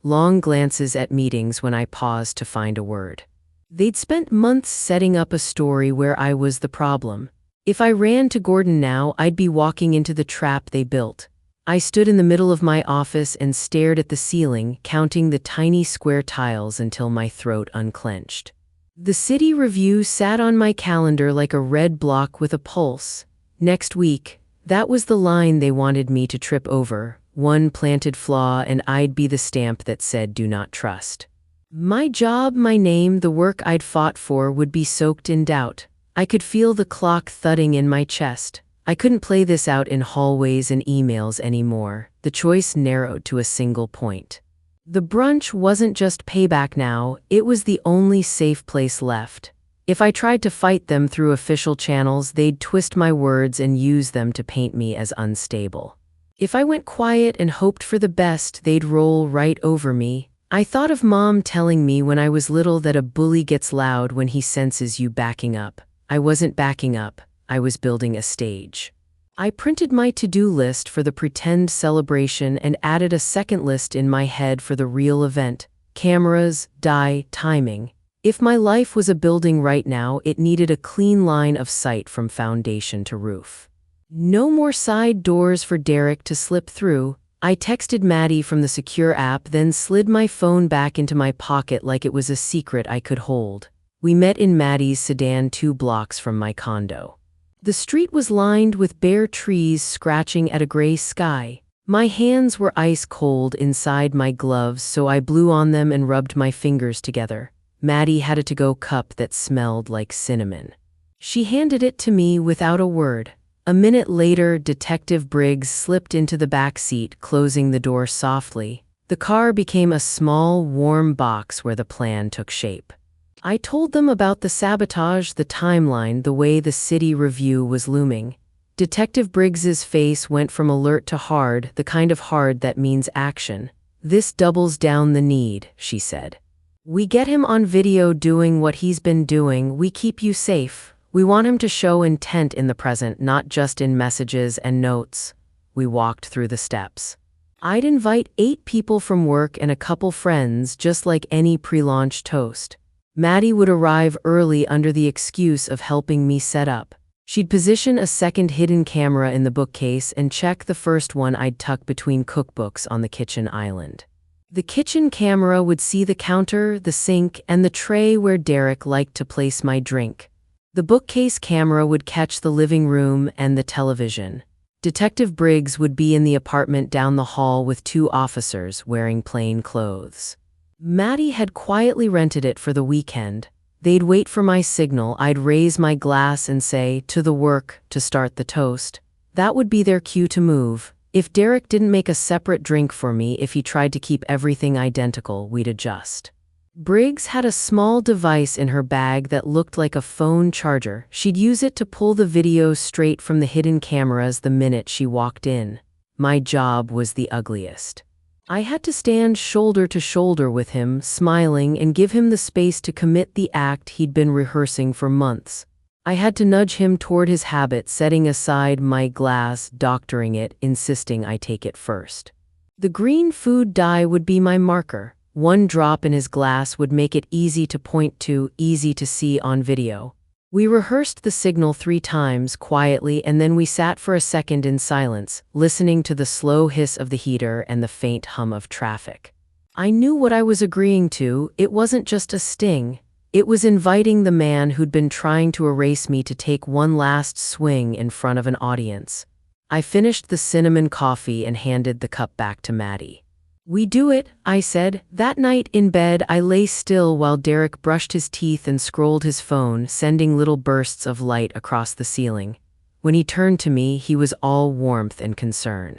long glances at meetings when I paused to find a word. They'd spent months setting up a story where I was the problem. If I ran to Gordon now, I'd be walking into the trap they built. I stood in the middle of my office and stared at the ceiling, counting the tiny square tiles until my throat unclenched. The city review sat on my calendar like a red block with a pulse. Next week, that was the line they wanted me to trip over. One planted flaw and I'd be the stamp that said "Do not trust." My job, my name, the work I'd fought for would be soaked in doubt. I could feel the clock thudding in my chest. I couldn't play this out in hallways and emails anymore. The choice narrowed to a single point. The brunch wasn't just payback now, it was the only safe place left. If I tried to fight them through official channels, they'd twist my words and use them to paint me as unstable. If I went quiet and hoped for the best, they'd roll right over me. I thought of Mom telling me when I was little that a bully gets loud when he senses you backing up. I wasn't backing up, I was building a stage. I printed my to-do list for the pretend celebration and added a second list in my head for the real event: cameras, dye, timing. If my life was a building right now, it needed a clean line of sight from foundation to roof. No more side doors for Derek to slip through. I texted Maddie from the secure app, then slid my phone back into my pocket like it was a secret I could hold. We met in Maddie's sedan 2 blocks from my condo. The street was lined with bare trees scratching at a gray sky. My hands were ice cold inside my gloves, so I blew on them and rubbed my fingers together. Maddie had a to-go cup that smelled like cinnamon. She handed it to me without a word. A minute later, Detective Briggs slipped into the back seat, closing the door softly. The car became a small, warm box where the plan took shape. I told them about the sabotage, the timeline, the way the city review was looming. Detective Briggs's face went from alert to hard, the kind of hard that means action. "This doubles down the need," she said. "We get him on video doing what he's been doing, we keep you safe. We want him to show intent in the present, not just in messages and notes." We walked through the steps. I'd invite 8 people from work and a couple friends, just like any pre-launch toast. Maddie would arrive early under the excuse of helping me set up. She'd position a second hidden camera in the bookcase and check the first one I'd tuck between cookbooks on the kitchen island. The kitchen camera would see the counter, the sink, and the tray where Derek liked to place my drink. The bookcase camera would catch the living room and the television. Detective Briggs would be in the apartment down the hall with 2 officers wearing plain clothes. Maddie had quietly rented it for the weekend. They'd wait for my signal. I'd raise my glass and say, "To the work," to start the toast. That would be their cue to move. If Derek didn't make a separate drink for me, if he tried to keep everything identical, we'd adjust. Briggs had a small device in her bag that looked like a phone charger. She'd use it to pull the video straight from the hidden cameras the minute she walked in. My job was the ugliest. I had to stand shoulder to shoulder with him, smiling, and give him the space to commit the act he'd been rehearsing for months. I had to nudge him toward his habit, setting aside my glass, doctoring it, insisting I take it first. The green food dye would be my marker. One drop in his glass would make it easy to point to, easy to see on video. We rehearsed the signal 3 times quietly, and then we sat for a second in silence, listening to the slow hiss of the heater and the faint hum of traffic. I knew what I was agreeing to. It wasn't just a sting. It was inviting the man who'd been trying to erase me to take one last swing in front of an audience. I finished the cinnamon coffee and handed the cup back to Maddie. "We do it," I said. That night in bed, I lay still while Derek brushed his teeth and scrolled his phone, sending little bursts of light across the ceiling. When he turned to me, he was all warmth and concern.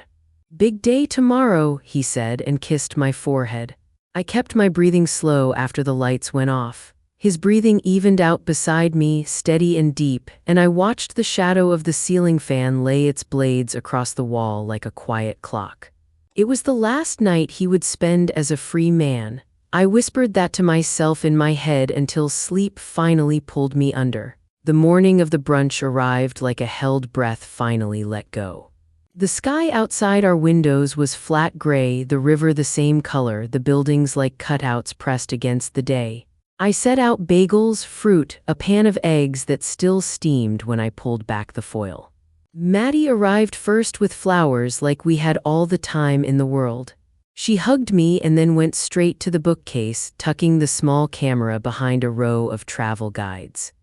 "Big day tomorrow," he said, and kissed my forehead. I kept my breathing slow after the lights went off. His breathing evened out beside me, steady and deep, and I watched the shadow of the ceiling fan lay its blades across the wall like a quiet clock. It was the last night he would spend as a free man. I whispered that to myself in my head until sleep finally pulled me under. The morning of the brunch arrived like a held breath finally let go. The sky outside our windows was flat gray, the river the same color, the buildings like cutouts pressed against the day. I set out bagels, fruit, a pan of eggs that still steamed when I pulled back the foil. Maddie arrived first with flowers like we had all the time in the world. She hugged me and then went straight to the bookcase, tucking the small camera behind a row of travel guides.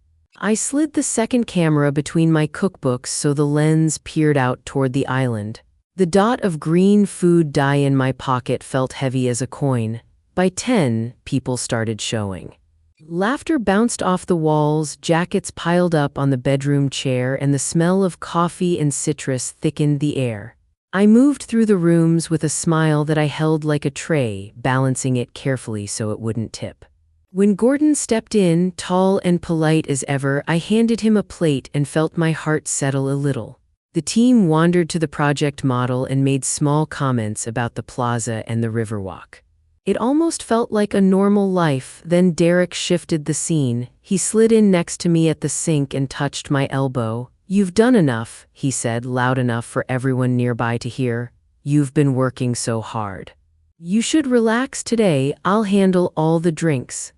I slid the second camera between my cookbooks so the lens peered out toward the island. The dot of green food dye in my pocket felt heavy as a coin. By 10, people started showing. Laughter bounced off the walls, jackets piled up on the bedroom chair, and the smell of coffee and citrus thickened the air. I moved through the rooms with a smile that I held like a tray, balancing it carefully so it wouldn't tip. When Gordon stepped in, tall and polite as ever, I handed him a plate and felt my heart settle a little. The team wandered to the project model and made small comments about the plaza and the riverwalk. It almost felt like a normal life. Then Derek shifted the scene. He slid in next to me at the sink and touched my elbow. "You've done enough," he said, loud enough for everyone nearby to hear. "You've been working so hard. You should relax today. I'll handle all the drinks."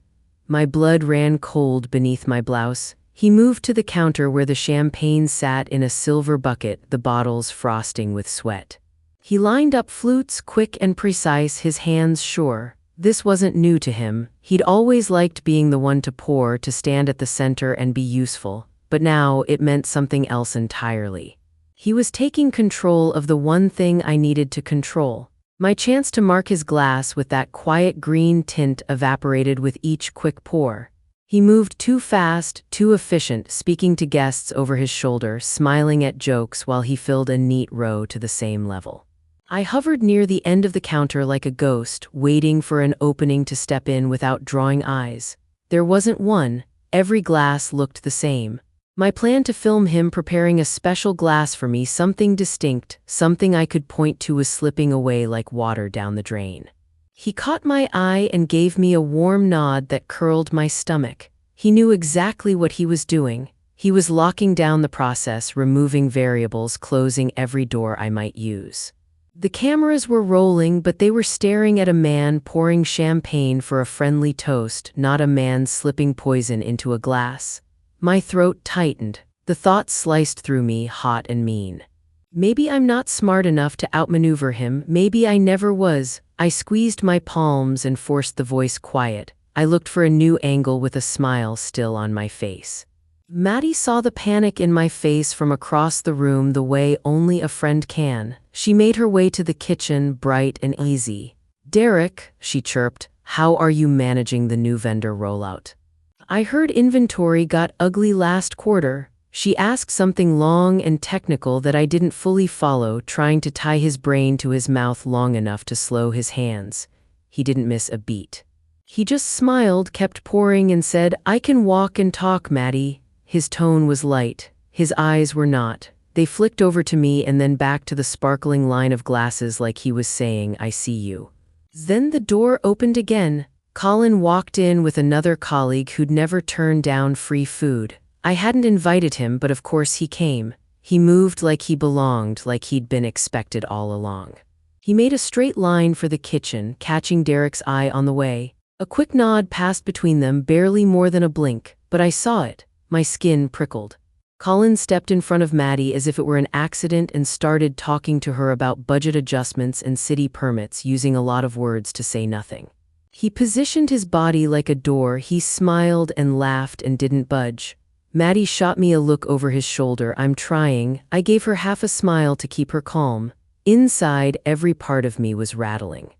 My blood ran cold beneath my blouse. He moved to the counter where the champagne sat in a silver bucket, the bottles frosting with sweat. He lined up flutes, quick and precise, his hands sure. This wasn't new to him. He'd always liked being the one to pour, to stand at the center and be useful. But now it meant something else entirely. He was taking control of the one thing I needed to control. My chance to mark his glass with that quiet green tint evaporated with each quick pour. He moved too fast, too efficient, speaking to guests over his shoulder, smiling at jokes while he filled a neat row to the same level. I hovered near the end of the counter like a ghost, waiting for an opening to step in without drawing eyes. There wasn't one. Every glass looked the same. My plan to film him preparing a special glass for me, something distinct, something I could point to, was slipping away like water down the drain. He caught my eye and gave me a warm nod that curled my stomach. He knew exactly what he was doing. He was locking down the process, removing variables, closing every door I might use. The cameras were rolling, but they were staring at a man pouring champagne for a friendly toast, not a man slipping poison into a glass. My throat tightened. The thought sliced through me, hot and mean. Maybe I'm not smart enough to outmaneuver him. Maybe I never was. I squeezed my palms and forced the voice quiet. I looked for a new angle with a smile still on my face. Maddie saw the panic in my face from across the room the way only a friend can. She made her way to the kitchen, bright and easy. "Derek," she chirped, "how are you managing the new vendor rollout? I heard inventory got ugly last quarter." She asked something long and technical that I didn't fully follow, trying to tie his brain to his mouth long enough to slow his hands. He didn't miss a beat. He just smiled, kept pouring, and said, "I can walk and talk, Maddie." His tone was light. His eyes were not. They flicked over to me and then back to the sparkling line of glasses, like he was saying, "I see you." Then the door opened again. Colin walked in with another colleague who'd never turned down free food. I hadn't invited him, but of course he came. He moved like he belonged, like he'd been expected all along. He made a straight line for the kitchen, catching Derek's eye on the way. A quick nod passed between them, barely more than a blink, but I saw it. My skin prickled. Colin stepped in front of Maddie as if it were an accident and started talking to her about budget adjustments and city permits, using a lot of words to say nothing. He positioned his body like a door. He smiled and laughed and didn't budge. Maddie shot me a look over his shoulder. "I'm trying." I gave her half a smile to keep her calm. Inside, every part of me was rattling.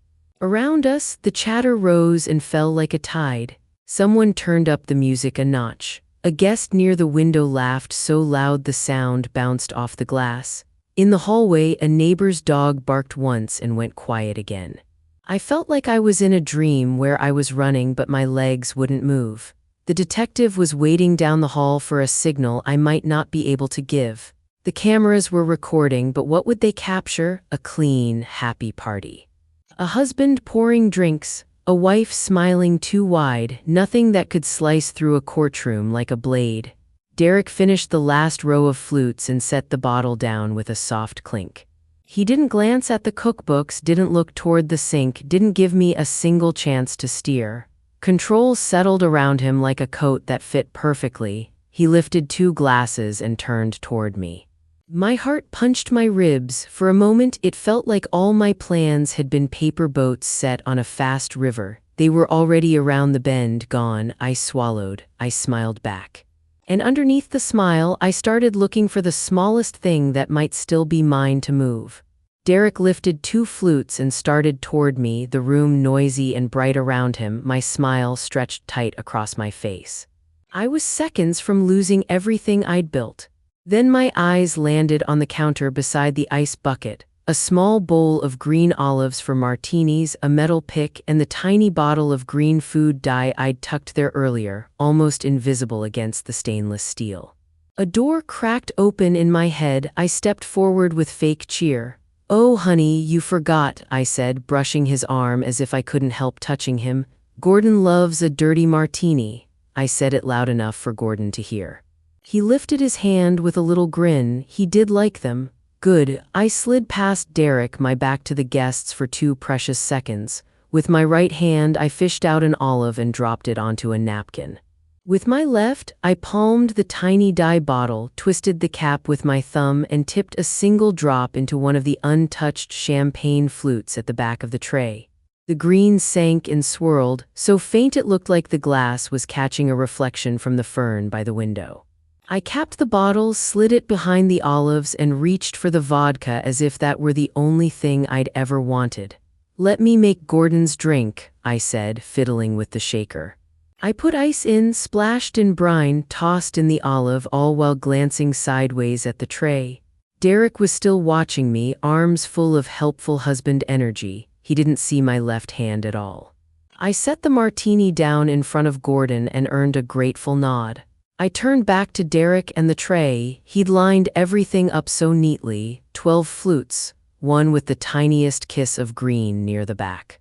Around us, the chatter rose and fell like a tide. Someone turned up the music a notch. A guest near the window laughed so loud the sound bounced off the glass. In the hallway, a neighbor's dog barked once and went quiet again. I felt like I was in a dream where I was running but my legs wouldn't move. The detective was waiting down the hall for a signal I might not be able to give. The cameras were recording, but what would they capture? A clean, happy party. A husband pouring drinks, a wife smiling too wide, nothing that could slice through a courtroom like a blade. Derek finished the last row of flutes and set the bottle down with a soft clink. He didn't glance at the cookbooks, didn't look toward the sink, didn't give me a single chance to steer. Control settled around him like a coat that fit perfectly. He lifted 2 glasses and turned toward me. My heart punched my ribs. For a moment, it felt like all my plans had been paper boats set on a fast river. They were already around the bend, gone. I swallowed. I smiled back. And underneath the smile, I started looking for the smallest thing that might still be mine to move. Derek lifted 2 flutes and started toward me, the room noisy and bright around him, my smile stretched tight across my face. I was seconds from losing everything I'd built. Then my eyes landed on the counter beside the ice bucket, a small bowl of green olives for martinis, a metal pick, and the tiny bottle of green food dye I'd tucked there earlier, almost invisible against the stainless steel. A door cracked open in my head. I stepped forward with fake cheer. "Oh, honey, you forgot," I said, brushing his arm as if I couldn't help touching him. "Gordon loves a dirty martini." I said it loud enough for Gordon to hear. He lifted his hand with a little grin. He did like them. Good. I slid past Derek, my back to the guests for 2 precious seconds. With my right hand, I fished out an olive and dropped it onto a napkin. With my left, I palmed the tiny dye bottle, twisted the cap with my thumb, and tipped a single drop into one of the untouched champagne flutes at the back of the tray. The green sank and swirled, so faint it looked like the glass was catching a reflection from the fern by the window. I capped the bottle, slid it behind the olives, and reached for the vodka as if that were the only thing I'd ever wanted. "Let me make Gordon's drink," I said, fiddling with the shaker. I put ice in, splashed in brine, tossed in the olive, all while glancing sideways at the tray. Derek was still watching me, arms full of helpful husband energy. He didn't see my left hand at all. I set the martini down in front of Gordon and earned a grateful nod. I turned back to Derek and the tray. He'd lined everything up so neatly, 12 flutes, one with the tiniest kiss of green near the back.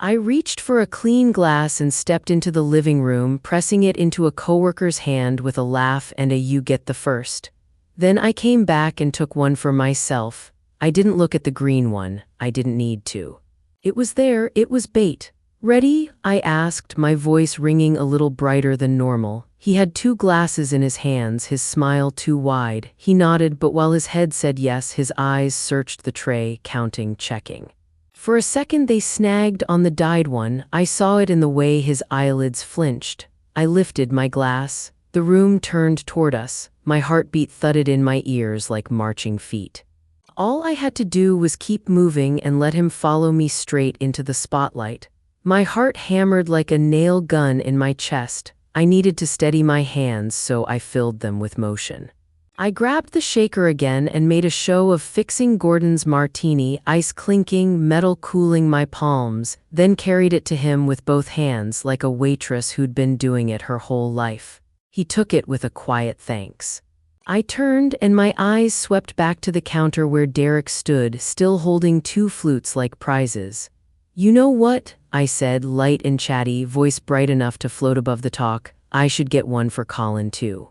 I reached for a clean glass and stepped into the living room, pressing it into a coworker's hand with a laugh and a "you get the first." Then I came back and took one for myself. I didn't look at the green one. I didn't need to. It was there, it was bait. "Ready?" I asked, my voice ringing a little brighter than normal. He had 2 glasses in his hands, his smile too wide. He nodded, but while his head said yes, his eyes searched the tray, counting, checking. For a second they snagged on the dyed one. I saw it in the way his eyelids flinched. I lifted my glass. The room turned toward us. My heartbeat thudded in my ears like marching feet. All I had to do was keep moving and let him follow me straight into the spotlight. My heart hammered like a nail gun in my chest. I needed to steady my hands, so I filled them with motion. I grabbed the shaker again and made a show of fixing Gordon's martini, ice clinking, metal cooling my palms, then carried it to him with both hands like a waitress who'd been doing it her whole life. He took it with a quiet thanks. I turned and my eyes swept back to the counter where Derek stood, still holding 2 flutes like prizes. "You know what?" I said, light and chatty, voice bright enough to float above the talk. "I should get one for Colin too.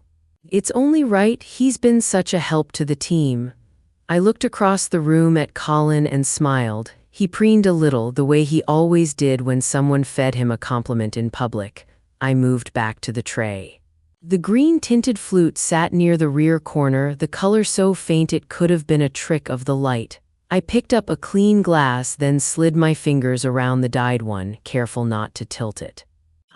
It's only right, he's been such a help to the team." I looked across the room at Colin and smiled. He preened a little, the way he always did when someone fed him a compliment in public. I moved back to the tray. The green-tinted flute sat near the rear corner, the color so faint it could have been a trick of the light. I picked up a clean glass, then slid my fingers around the dyed one, careful not to tilt it.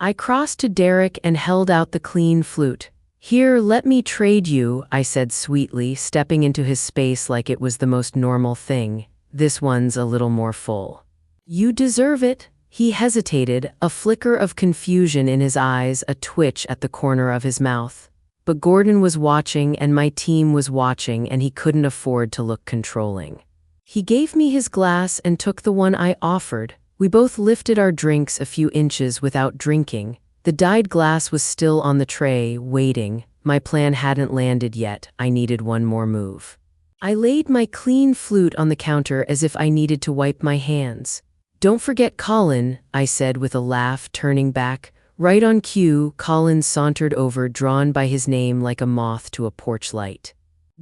I crossed to Derek and held out the clean flute. "Here, let me trade you," I said sweetly, stepping into his space like it was the most normal thing. "This one's a little more full." "You deserve it." He hesitated, a flicker of confusion in his eyes, a twitch at the corner of his mouth. But Gordon was watching and my team was watching, and he couldn't afford to look controlling. He gave me his glass and took the one I offered. We both lifted our drinks a few inches without drinking. The dyed glass was still on the tray, waiting. My plan hadn't landed yet. I needed one more move. I laid my clean flute on the counter as if I needed to wipe my hands. "Don't forget Colin," I said with a laugh, turning back. Right on cue, Colin sauntered over, drawn by his name like a moth to a porch light.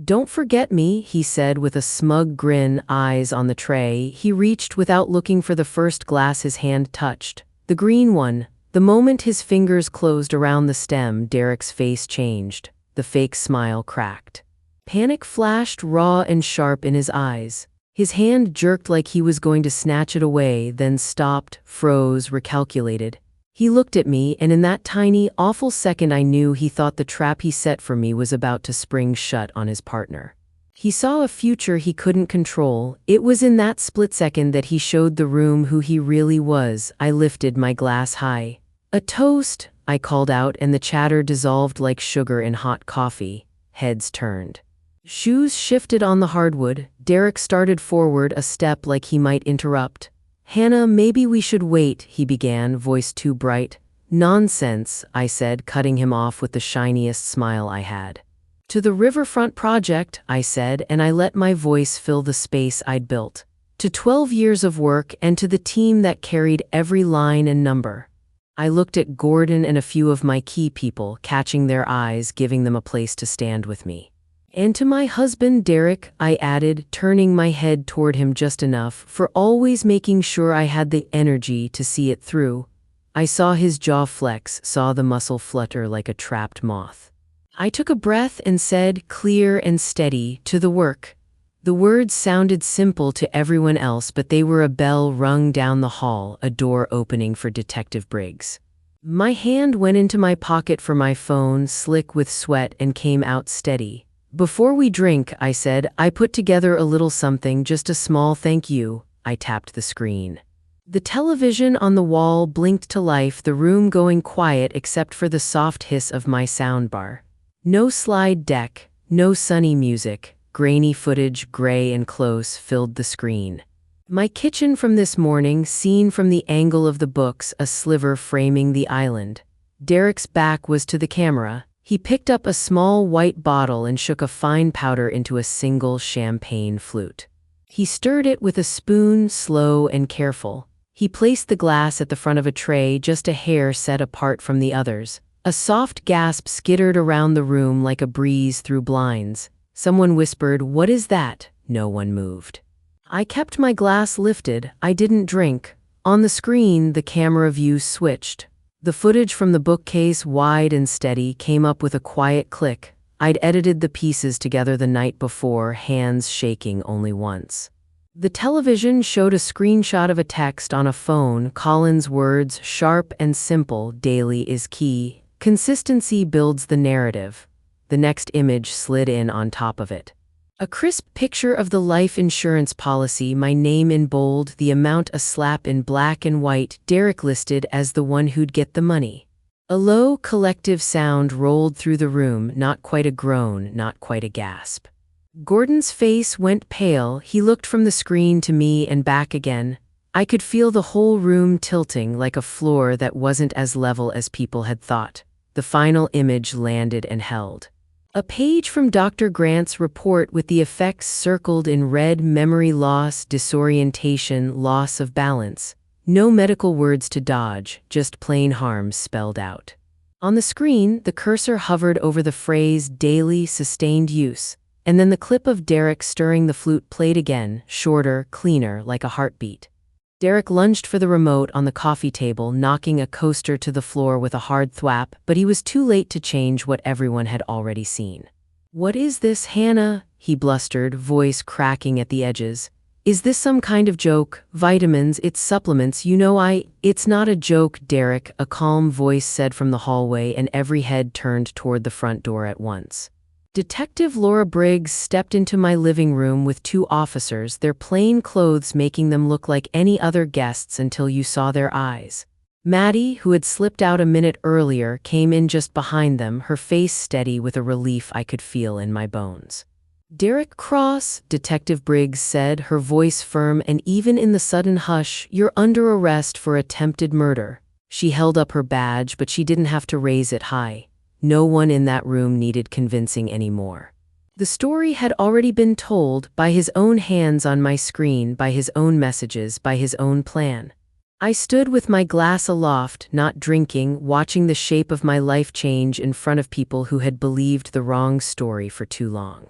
"Don't forget me," he said with a smug grin, eyes on the tray. He reached without looking for the first glass his hand touched. The green one. The moment his fingers closed around the stem, Derek's face changed. The fake smile cracked. Panic flashed raw and sharp in his eyes. His hand jerked like he was going to snatch it away, then stopped, froze, recalculated. He looked at me, and in that tiny, awful second I knew he thought the trap he set for me was about to spring shut on his partner. He saw a future he couldn't control. It was in that split second that he showed the room who he really was. I lifted my glass high. "A toast," I called out, and the chatter dissolved like sugar in hot coffee. Heads turned. Shoes shifted on the hardwood. Derek started forward a step like he might interrupt. "Hannah, maybe we should wait," he began, voice too bright. "Nonsense," I said, cutting him off with the shiniest smile I had. "To the riverfront project," I said, and I let my voice fill the space I'd built. "To 12 years of work, and to the team that carried every line and number." I looked at Gordon and a few of my key people, catching their eyes, giving them a place to stand with me. "And to my husband, Derek," I added, turning my head toward him just enough, for always making sure I had the energy to see it through. I saw his jaw flex, saw the muscle flutter like a trapped moth. I took a breath and said, clear and steady, "To the work." The words sounded simple to everyone else, but they were a bell rung down the hall, a door opening for Detective Briggs. My hand went into my pocket for my phone, slick with sweat, and came out steady. "Before we drink," I said, "I put together a little something, just a small thank you." I tapped the screen. The television on the wall blinked to life, the room going quiet except for the soft hiss of my soundbar. No slide deck, no sunny music, grainy footage, gray and close, filled the screen. My kitchen from this morning, seen from the angle of the books, a sliver framing the island. Derek's back was to the camera. He picked up a small white bottle and shook a fine powder into a single champagne flute. He stirred it with a spoon, slow and careful. He placed the glass at the front of a tray, just a hair set apart from the others. A soft gasp skittered around the room like a breeze through blinds. Someone whispered, "What is that?" No one moved. I kept my glass lifted. I didn't drink. On the screen, the camera view switched. The footage from the bookcase, wide and steady, came up with a quiet click. I'd edited the pieces together the night before, hands shaking only once. The television showed a screenshot of a text on a phone, Colin's words, sharp and simple, daily is key. Consistency builds the narrative. The next image slid in on top of it. A crisp picture of the life insurance policy, my name in bold, the amount a slap in black and white, Derek listed as the one who'd get the money. A low, collective sound rolled through the room, not quite a groan, not quite a gasp. Gordon's face went pale. He looked from the screen to me and back again. I could feel the whole room tilting like a floor that wasn't as level as people had thought. The final image landed and held. A page from Dr. Grant's report with the effects circled in red: memory loss, disorientation, loss of balance. No medical words to dodge, just plain harms spelled out. On the screen, the cursor hovered over the phrase daily sustained use, and then the clip of Derek stirring the flute played again, shorter, cleaner, like a heartbeat. Derek lunged for the remote on the coffee table, knocking a coaster to the floor with a hard thwap, but he was too late to change what everyone had already seen. "What is this, Hannah?" he blustered, voice cracking at the edges. "Is this some kind of joke? Vitamins, it's supplements, you know It's not a joke, Derek," a calm voice said from the hallway, and every head turned toward the front door at once. Detective Laura Briggs stepped into my living room with two officers, their plain clothes making them look like any other guests until you saw their eyes. Maddie, who had slipped out a minute earlier, came in just behind them, her face steady with a relief I could feel in my bones. "Derek Cross," Detective Briggs said, her voice firm, and even in the sudden hush, "you're under arrest for attempted murder." She held up her badge, but she didn't have to raise it high. No one in that room needed convincing anymore. The story had already been told, by his own hands on my screen, by his own messages, by his own plan. I stood with my glass aloft, not drinking, watching the shape of my life change in front of people who had believed the wrong story for too long.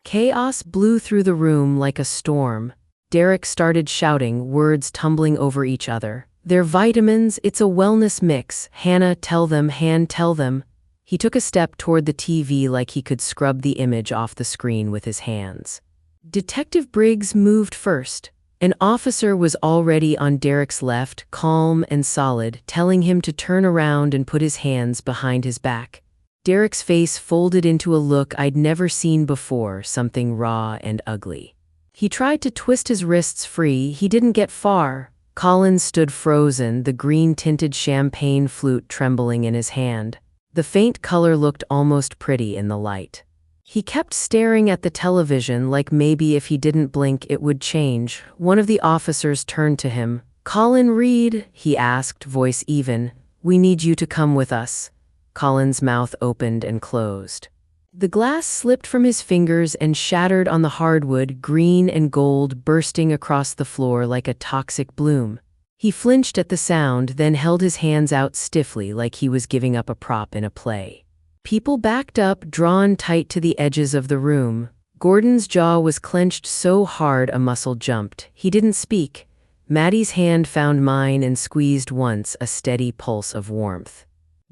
Chaos blew through the room like a storm. Derek started shouting, words tumbling over each other. "They're vitamins, it's a wellness mix. Hannah, tell them, Han, tell them." He took a step toward the TV like he could scrub the image off the screen with his hands. Detective Briggs moved first. An officer was already on Derek's left, calm and solid, telling him to turn around and put his hands behind his back. Derek's face folded into a look I'd never seen before, something raw and ugly. He tried to twist his wrists free. He didn't get far. Colin stood frozen, the green-tinted champagne flute trembling in his hand. The faint color looked almost pretty in the light. He kept staring at the television like maybe if he didn't blink it would change. One of the officers turned to him. "Colin Reed," he asked, voice even, "we need you to come with us." Colin's mouth opened and closed. The glass slipped from his fingers and shattered on the hardwood, green and gold bursting across the floor like a toxic bloom. He flinched at the sound, then held his hands out stiffly like he was giving up a prop in a play. People backed up, drawn tight to the edges of the room. Gordon's jaw was clenched so hard a muscle jumped. He didn't speak. Maddie's hand found mine and squeezed once, a steady pulse of warmth.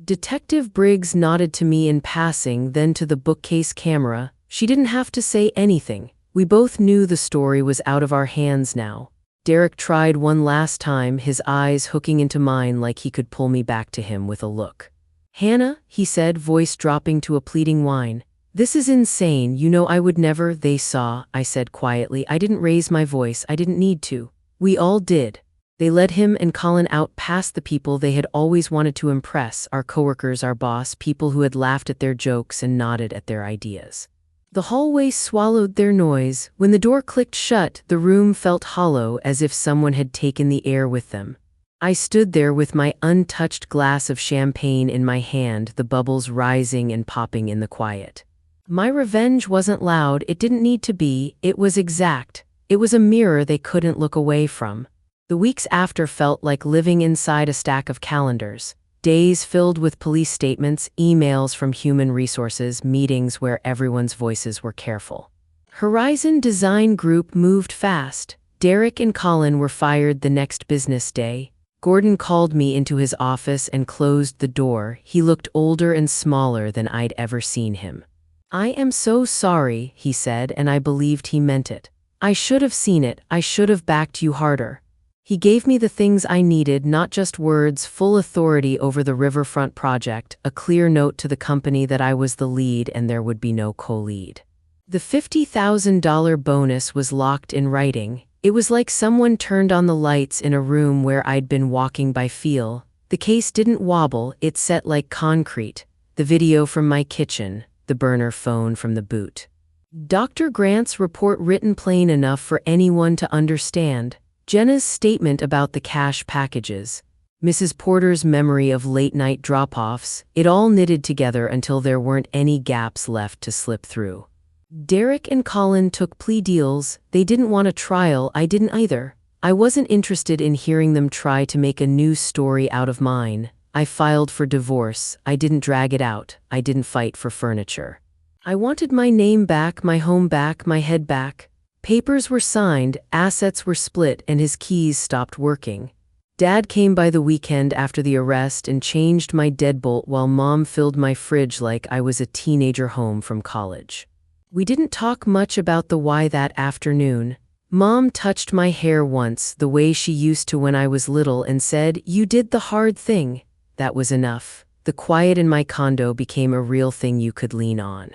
Detective Briggs nodded to me in passing, then to the bookcase camera. She didn't have to say anything. We both knew the story was out of our hands now. Derek tried one last time, his eyes hooking into mine like he could pull me back to him with a look. "Hannah," he said, voice dropping to a pleading whine. "This is insane, you know I would never." "They saw," I said quietly. "I didn't raise my voice, I didn't need to. We all did." They led him and Colin out past the people they had always wanted to impress, our coworkers, our boss, people who had laughed at their jokes and nodded at their ideas. The hallway swallowed their noise. When the door clicked shut, the room felt hollow, as if someone had taken the air with them. I stood there with my untouched glass of champagne in my hand, the bubbles rising and popping in the quiet. My revenge wasn't loud, it didn't need to be, it was exact. It was a mirror they couldn't look away from. The weeks after felt like living inside a stack of calendars. Days filled with police statements, emails from human resources, meetings where everyone's voices were careful. Horizon Design Group moved fast. Derek and Colin were fired the next business day. Gordon called me into his office and closed the door. He looked older and smaller than I'd ever seen him. "I am so sorry," he said, and I believed he meant it. "I should have seen it, I should have backed you harder." He gave me the things I needed, not just words, full authority over the riverfront project, a clear note to the company that I was the lead and there would be no co-lead. The $50,000 bonus was locked in writing. It was like someone turned on the lights in a room where I'd been walking by feel. The case didn't wobble, it set like concrete. The video from my kitchen, the burner phone from the boot. Dr. Grant's report written plain enough for anyone to understand. Jenna's statement about the cash packages. Mrs. Porter's memory of late-night drop-offs. It all knitted together until there weren't any gaps left to slip through. Derek and Colin took plea deals. They didn't want a trial, I didn't either. I wasn't interested in hearing them try to make a new story out of mine. I filed for divorce. I didn't drag it out. I didn't fight for furniture. I wanted my name back, my home back, my head back. Papers were signed, assets were split, and his keys stopped working. Dad came by the weekend after the arrest and changed my deadbolt while Mom filled my fridge like I was a teenager home from college. We didn't talk much about the why that afternoon. Mom touched my hair once, the way she used to when I was little, and said, "You did the hard thing." That was enough. The quiet in my condo became a real thing you could lean on.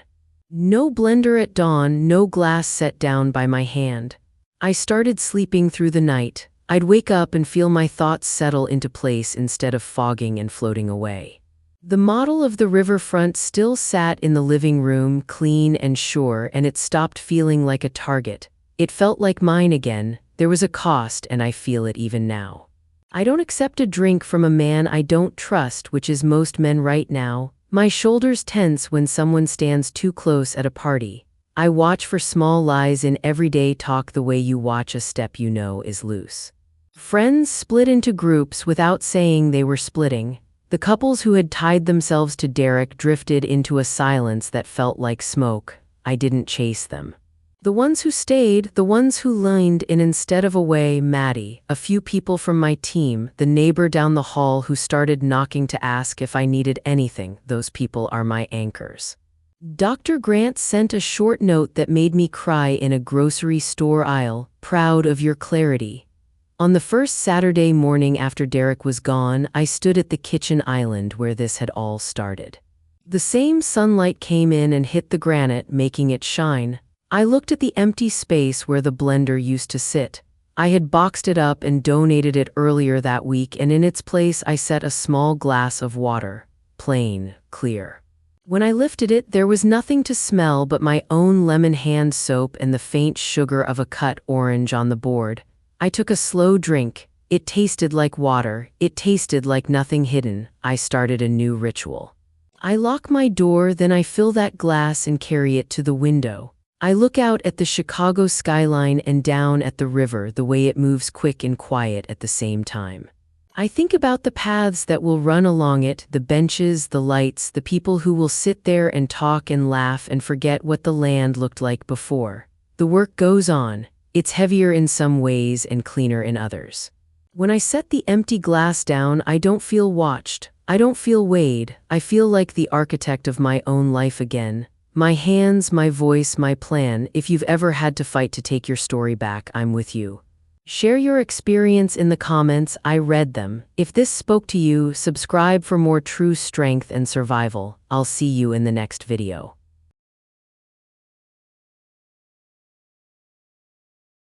No blender at dawn, no glass set down by my hand. I started sleeping through the night. I'd wake up and feel my thoughts settle into place instead of fogging and floating away. The model of the riverfront still sat in the living room, clean and sure, and it stopped feeling like a target. It felt like mine again. There was a cost, and I feel it even now. I don't accept a drink from a man I don't trust, which is most men right now. My shoulders tense when someone stands too close at a party. I watch for small lies in everyday talk the way you watch a step you know is loose. Friends split into groups without saying they were splitting. The couples who had tied themselves to Derek drifted into a silence that felt like smoke. I didn't chase them. The ones who stayed, the ones who leaned in instead of away, Maddie, a few people from my team, the neighbor down the hall who started knocking to ask if I needed anything, those people are my anchors. Dr. Grant sent a short note that made me cry in a grocery store aisle, "Proud of your clarity." On the first Saturday morning after Derek was gone, I stood at the kitchen island where this had all started. The same sunlight came in and hit the granite, making it shine. I looked at the empty space where the blender used to sit. I had boxed it up and donated it earlier that week, and in its place I set a small glass of water. Plain, clear. When I lifted it, there was nothing to smell but my own lemon hand soap and the faint sugar of a cut orange on the board. I took a slow drink. It tasted like water. It tasted like nothing hidden. I started a new ritual. I lock my door, then I fill that glass and carry it to the window. I look out at the Chicago skyline and down at the river, the way it moves quick and quiet at the same time. I think about the paths that will run along it, the benches, the lights, the people who will sit there and talk and laugh and forget what the land looked like before. The work goes on. It's heavier in some ways and cleaner in others. When I set the empty glass down, I don't feel watched. I don't feel weighed. I feel like the architect of my own life again. My hands, my voice, my plan. If you've ever had to fight to take your story back, I'm with you. Share your experience in the comments. I read them. If this spoke to you, subscribe for more true strength and survival. I'll see you in the next video.